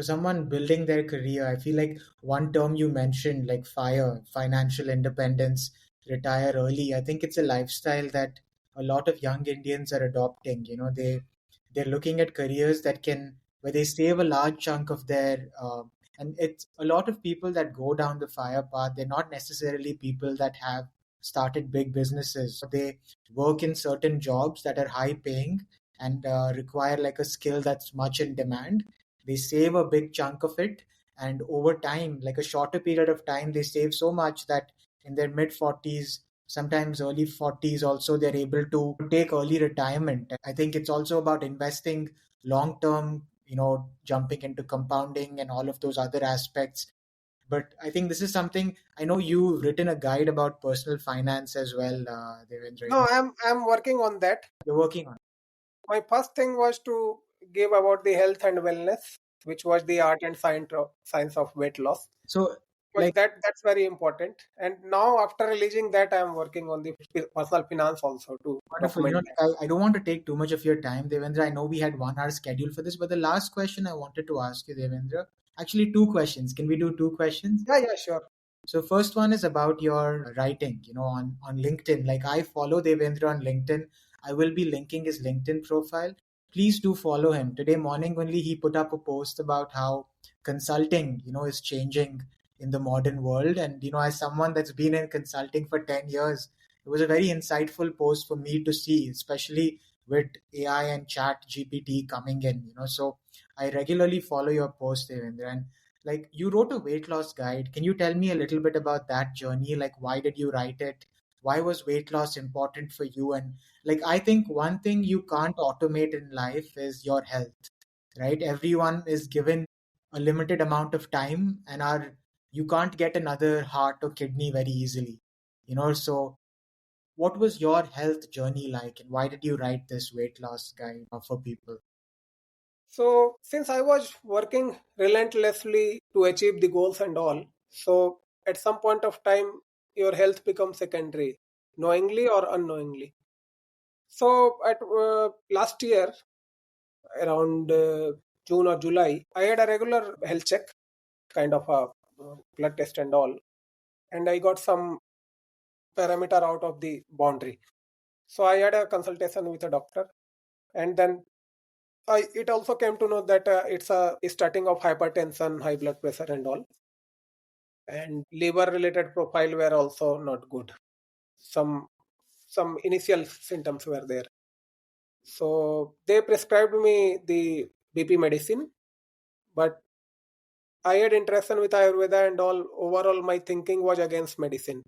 someone building their career, I feel like one term you mentioned, like financial independence, retire early. I think it's a lifestyle that a lot of young Indians are adopting. They're looking at careers that can where they save a large chunk of their and it's a lot of people that go down the fire path. They're not necessarily people that have started big businesses. They work in certain jobs that are high paying and require like a skill that's much in demand. They save a big chunk of it, and over time, like a shorter period of time, they save so much that in their mid 40s, sometimes early 40s also, they're able to take early retirement. I think it's also about investing long term, jumping into compounding and all of those other aspects. But I think this is something, I know you've written a guide about personal finance as well, Devendra. No, I'm working on that. You're working on. My first thing was to give about the health and wellness, which was the art and science of weight loss. So, Because like, that's very important. And now after releasing that, I'm working on the personal finance also to wonderful. document that. I don't want to take too much of your time, Devendra. I know we had 1 hour scheduled for this, but the last question I wanted to ask you, Devendra, actually, two questions. Can we do two questions? Yeah, yeah, sure. So first one is about your writing, on LinkedIn. Like I follow Devendra on LinkedIn. I will be linking his LinkedIn profile. Please do follow him. Today morning only he put up a post about how consulting, is changing in the modern world. And as someone that's been in consulting for 10 years, it was a very insightful post for me to see, especially with AI and chat GPT coming in, So I regularly follow your post, Devendra. And like you wrote a weight loss guide. Can you tell me a little bit about that journey? Like why did you write it? Why was weight loss important for you? And like I think one thing you can't automate in life is your health, right? Everyone is given a limited amount of time, and our you can't get another heart or kidney very easily. So what was your health journey like, and why did you write this weight loss guide for people? So since I was working relentlessly to achieve the goals and all, so at some point of time, your health becomes secondary, knowingly or unknowingly. So at last year, around June or July, I had a regular health check, kind of a blood test and all, and I got some parameter out of the boundary. So I had a consultation with a doctor, and then it also came to know that it's a starting of hypertension, high blood pressure, and all, and liver-related profile were also not good. Some some initial symptoms were there. So they prescribed me the BP medicine, but I had interaction with Ayurveda and all. Overall, my thinking was against medicine.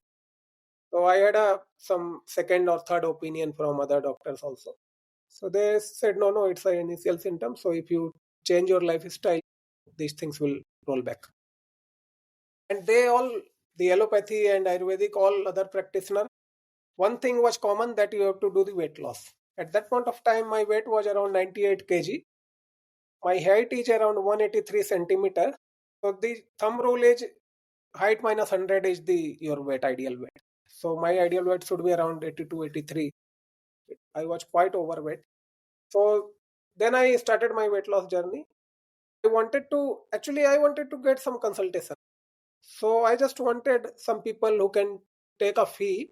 So I had some second or third opinion from other doctors also. So they said, no, no, it's an initial symptom. So if you change your lifestyle, these things will roll back. And they all, the allopathy and Ayurvedic, all other practitioners, one thing was common that you have to do the weight loss. At that point of time, my weight was around 98 kg. My height is around 183 centimeter. So the thumb rule is height minus 100 is the your weight, ideal weight. So my ideal weight should be around 82, 83. I was quite overweight. So then I started my weight loss journey. I wanted to get some consultation. So I just wanted some people who can take a fee,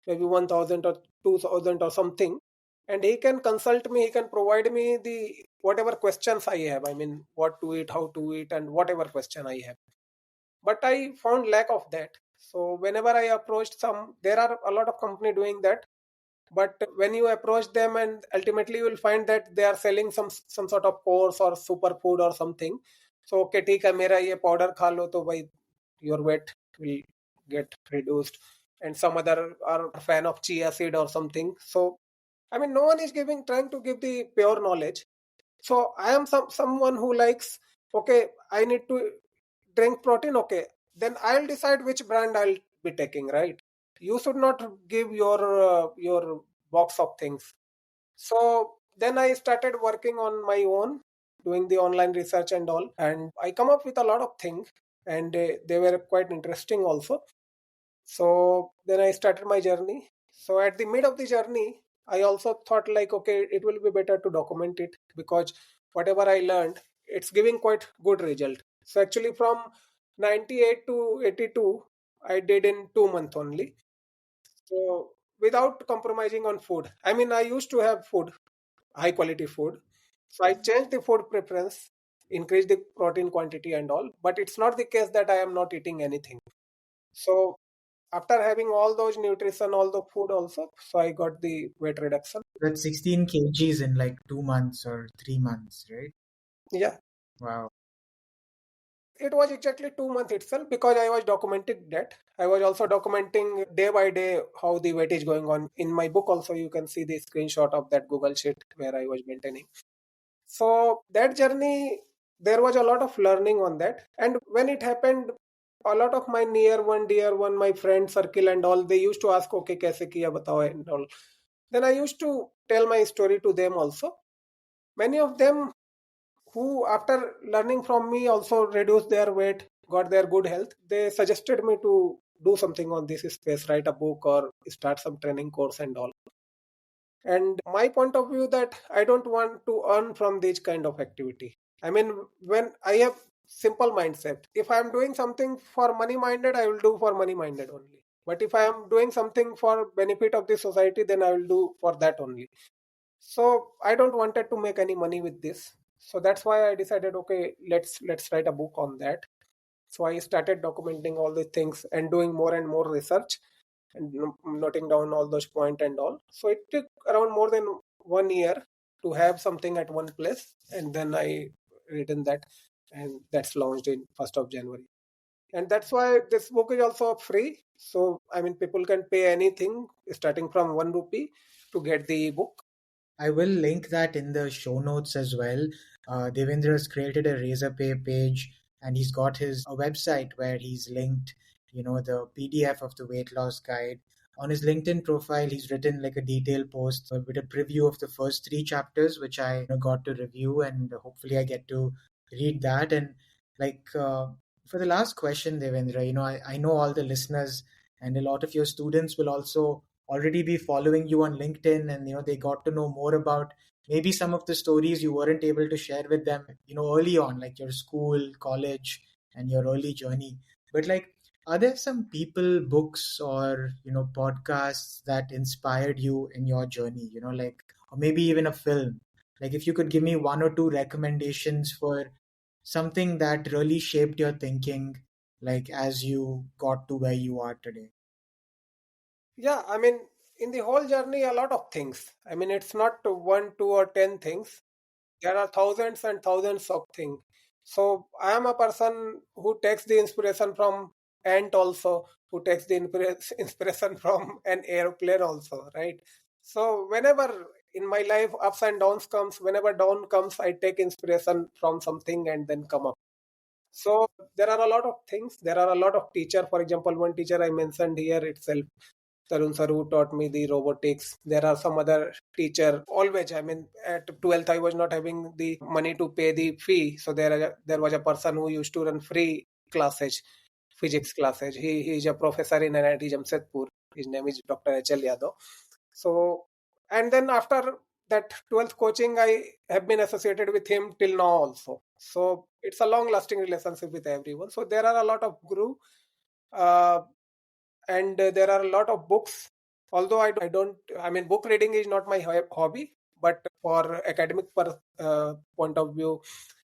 maybe 1,000 or 2,000 or something, and he can consult me, he can provide me the whatever questions I have. I mean, what to eat, how to eat, and whatever question I have. But I found lack of that. So whenever I approached some, there are a lot of company doing that. But when you approach them, and ultimately you will find that they are selling some sort of course or superfood or something. So okay, ठीक है मेरा ये powder खा लो तो भाई your weight will get reduced. And some other are a fan of chia seed or something. So I mean, no one is trying to give the pure knowledge. So I am someone who likes, okay, I need to drink protein, okay, then I'll decide which brand I'll be taking, right? You should not give your box of things. So then I started working on my own, doing the online research and all, and I come up with a lot of things, and they were quite interesting also. So then I started my journey. So at the mid of the journey, I also thought like, okay, it will be better to document it, because whatever I learned, it's giving quite good result. So actually from 98 to 82, I did in 2 months only. So without compromising on food. I mean, I used to have food, high quality food. So I changed the food preference, increased the protein quantity and all, but it's not the case that I am not eating anything. So after having all those nutrition, all the food also, so I got the weight reduction. That's 16 kgs in like 2 months or 3 months, right? Yeah, Wow. it was exactly 2 months itself because I was documenting that. I was also documenting day by day how the weight is going on. In my book also, you can see the screenshot of that Google Sheet where I was maintaining. So that journey, there was a lot of learning on that. And when it happened, a lot of my near one, dear one, my friend circle and all, they used to ask, okay, kaise kiya batao and all. Then I used to tell my story to them also. Many of them who, after learning from me, also reduced their weight, got their good health, they suggested me to do something on this space, write a book or start some training course and all. And my point of view that I don't want to earn from this kind of activity. I mean, when I have simple mindset, if I am doing something for money minded, I will do for money minded only. But if I am doing something for benefit of the society, then I will do for that only. So I don't wanted to make any money with this. So that's why I decided, okay, let's write a book on that. So I started documenting all the things and doing more and more research and noting down all those points and all. So it took around more than 1 year to have something at one place, and then I written that, and that's launched in 1st of January. And that's why this book is also free. So I mean, people can pay anything starting from 1 rupee to get the book. I will link that in the show notes as well. Devendra has created a Razorpay page, and he's got his a website where he's linked, the PDF of the weight loss guide. On his LinkedIn profile, he's written like a detailed post with a preview of the first three chapters, which I got to review, and hopefully I get to read that. And like for the last question, Devendra, I know all the listeners and a lot of your students will also already be following you on LinkedIn, and they got to know more about maybe some of the stories you weren't able to share with them early on, like your school, college, and your early journey. But like, are there some people, books, or podcasts that inspired you in your journey, like, or maybe even a film? Like, if you could give me one or two recommendations for something that really shaped your thinking, like as you got to where you are today. Yeah, I mean, in the whole journey, a lot of things. I mean, it's not one, two, or 10 things. There are thousands and thousands of things. So I am a person who takes the inspiration from ant also, who takes the inspiration from an airplane also, right? So whenever in my life ups and downs comes, whenever down comes, I take inspiration from something and then come up. So there are a lot of things. There are a lot of teacher. For example, one teacher I mentioned here itself, Tarun sir, who taught me the robotics. There are some other teacher. Always, I mean, at 12th, I was not having the money to pay the fee. So there was a person who used to run free classes, physics classes. He is a professor in NIT Jamshedpur. His name is Dr. H.L. Yadav. So, and then after that 12th coaching, I have been associated with him till now also. So it's a long lasting relationship with everyone. So there are a lot of guru. Uh, and there are a lot of books, although I don't, I mean, book reading is not my hobby, but for academic point of view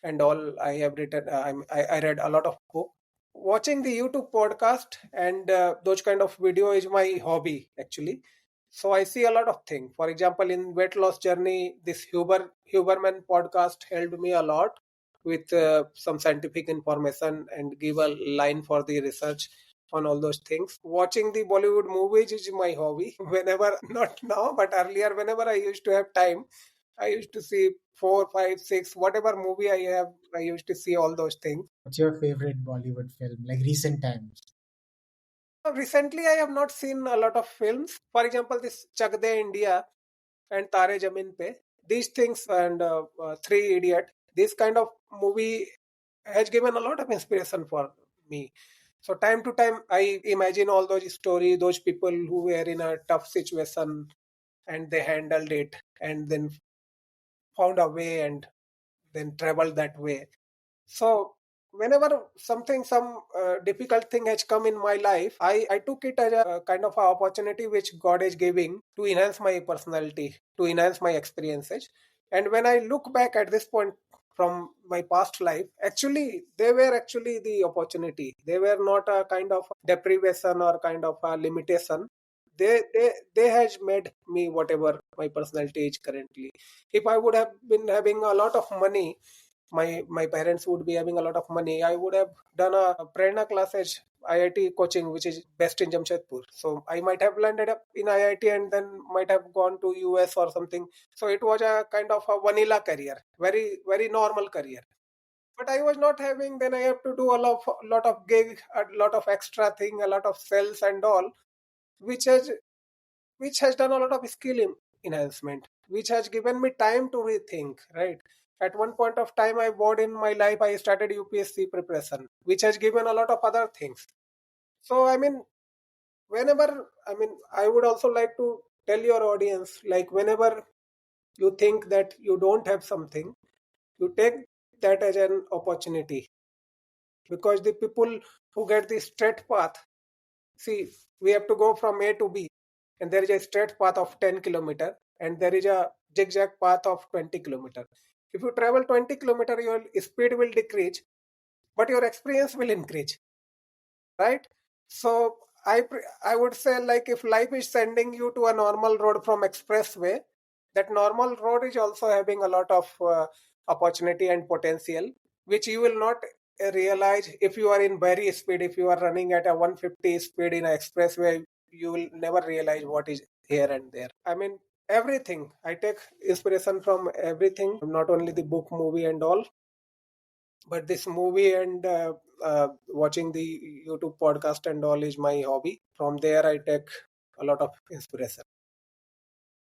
and all, I have written, I read a lot of book. Watching the YouTube podcast and those kind of video is my hobby actually. So I see a lot of things. For example, in weight loss journey, this Huberman podcast helped me a lot with some scientific information and give a line for the research on all those things. Watching the Bollywood movies is my hobby. Whenever, not now, but earlier, whenever I used to have time, I used to see four, five, six, whatever movie I have, I used to see all those things. What's your favorite Bollywood film, like recent times? Recently, I have not seen a lot of films. For example, this Chak De India and Tare Jamin Pe. These things and Three Idiot. This kind of movie has given a lot of inspiration for me. So time to time, I imagine all those stories, those people who were in a tough situation and they handled it and then found a way and then traveled that way. So whenever some difficult thing has come in my life, I took it as a kind of a opportunity which God is giving to enhance my personality, to enhance my experiences. And when I look back at this point from my past life, actually they were actually the opportunity. They were not a kind of deprivation or kind of a limitation. They has made me whatever my personality is currently. If I would have been having a lot of money, my parents would be having a lot of money, I would have done a Prerna classes IIT coaching, which is best in Jamshedpur. So I might have landed up in IIT and then might have gone to US or something. So it was a kind of a vanilla career, very very normal career. But I was not having. Then I have to do lot of gig, a lot of extra thing, a lot of sales and all, which has which has done a lot of enhancement, which has given me time to rethink, right? At one point of time, I bored in my life, I started UPSC preparation, which has given a lot of other things. So, I mean, I would also like to tell your audience, like, whenever you think that you don't have something, you take that as an opportunity, because the people who get the straight path, see, we have to go from A to B, and there is a straight path of 10 kilometer, and there is a zigzag path of 20 kilometer. If you travel 20 kilometer, your speed will decrease, but your experience will increase, right? So I would say, like, if life is sending you to a normal road from expressway, that normal road is also having a lot of opportunity and potential, which you will not realize if you are in very speed. If you are running at a 150 speed in an expressway, you will never realize what is here and there. I mean, everything. I take inspiration from everything, not only the book, movie, and all, but this movie and watching the YouTube podcast and all is my hobby. From there, I take a lot of inspiration.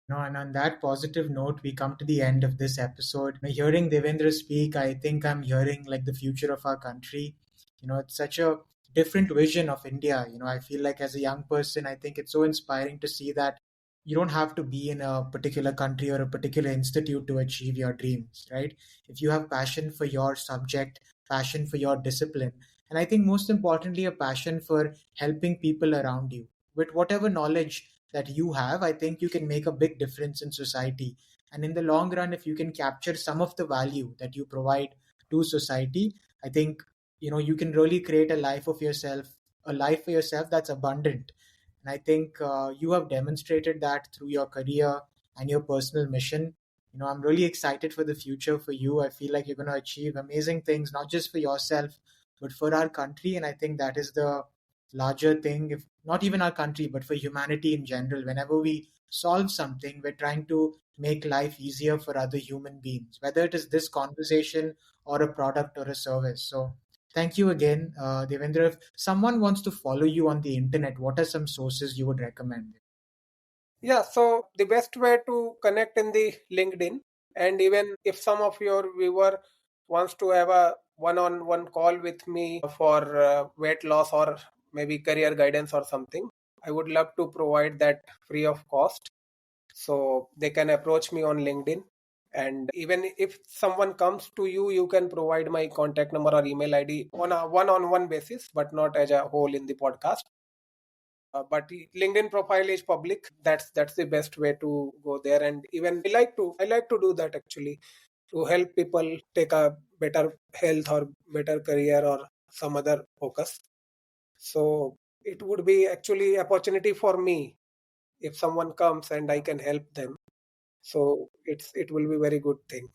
No, and on that positive note, we come to the end of this episode. Hearing Devendra speak, I think I'm hearing like the future of our country. It's such a different vision of India. I feel like as a young person, I think it's so inspiring to see that you don't have to be in a particular country or a particular institute to achieve your dreams, right? If you have passion for your subject, passion for your discipline, and I think most importantly, a passion for helping people around you with whatever knowledge that you have, I think you can make a big difference in society. And in the long run, if you can capture some of the value that you provide to society, I think you can really create a life for yourself that's abundant. And I think you have demonstrated that through your career and your personal mission. I'm really excited for the future for you. I feel like you're going to achieve amazing things, not just for yourself, but for our country. And I think that is the larger thing, if not even our country, but for humanity in general. Whenever we solve something, we're trying to make life easier for other human beings, whether it is this conversation or a product or a service. So thank you again, Devendra. If someone wants to follow you on the internet, what are some sources you would recommend? Yeah, so the best way to connect in the LinkedIn, and even if some of your viewer wants to have a one-on-one call with me for weight loss or maybe career guidance or something, I would love to provide that free of cost. So they can approach me on LinkedIn. And even if someone comes to you, you can provide my contact number or email ID on a one-on-one basis, but not as a whole in the podcast. But the LinkedIn profile is public. That's the best way to go there. And even I like to do that actually, to help people take a better health or better career or some other focus. So it would be actually opportunity for me if someone comes and I can help them. So it will be very good thing.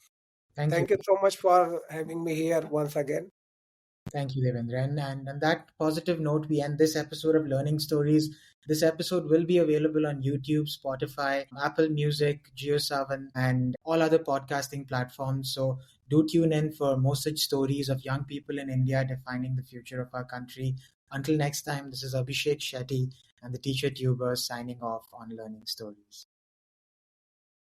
Thank you. Thank you so much for having me here once again. Thank you, Devendra. And on that positive note, we end this episode of Learning Stories. This episode will be available on YouTube, Spotify, Apple Music, JioSaavn, and all other podcasting platforms. So do tune in for more such stories of young people in India defining the future of our country. Until next time, this is Abhishek Shetty and the Teacher Tuber signing off on Learning Stories.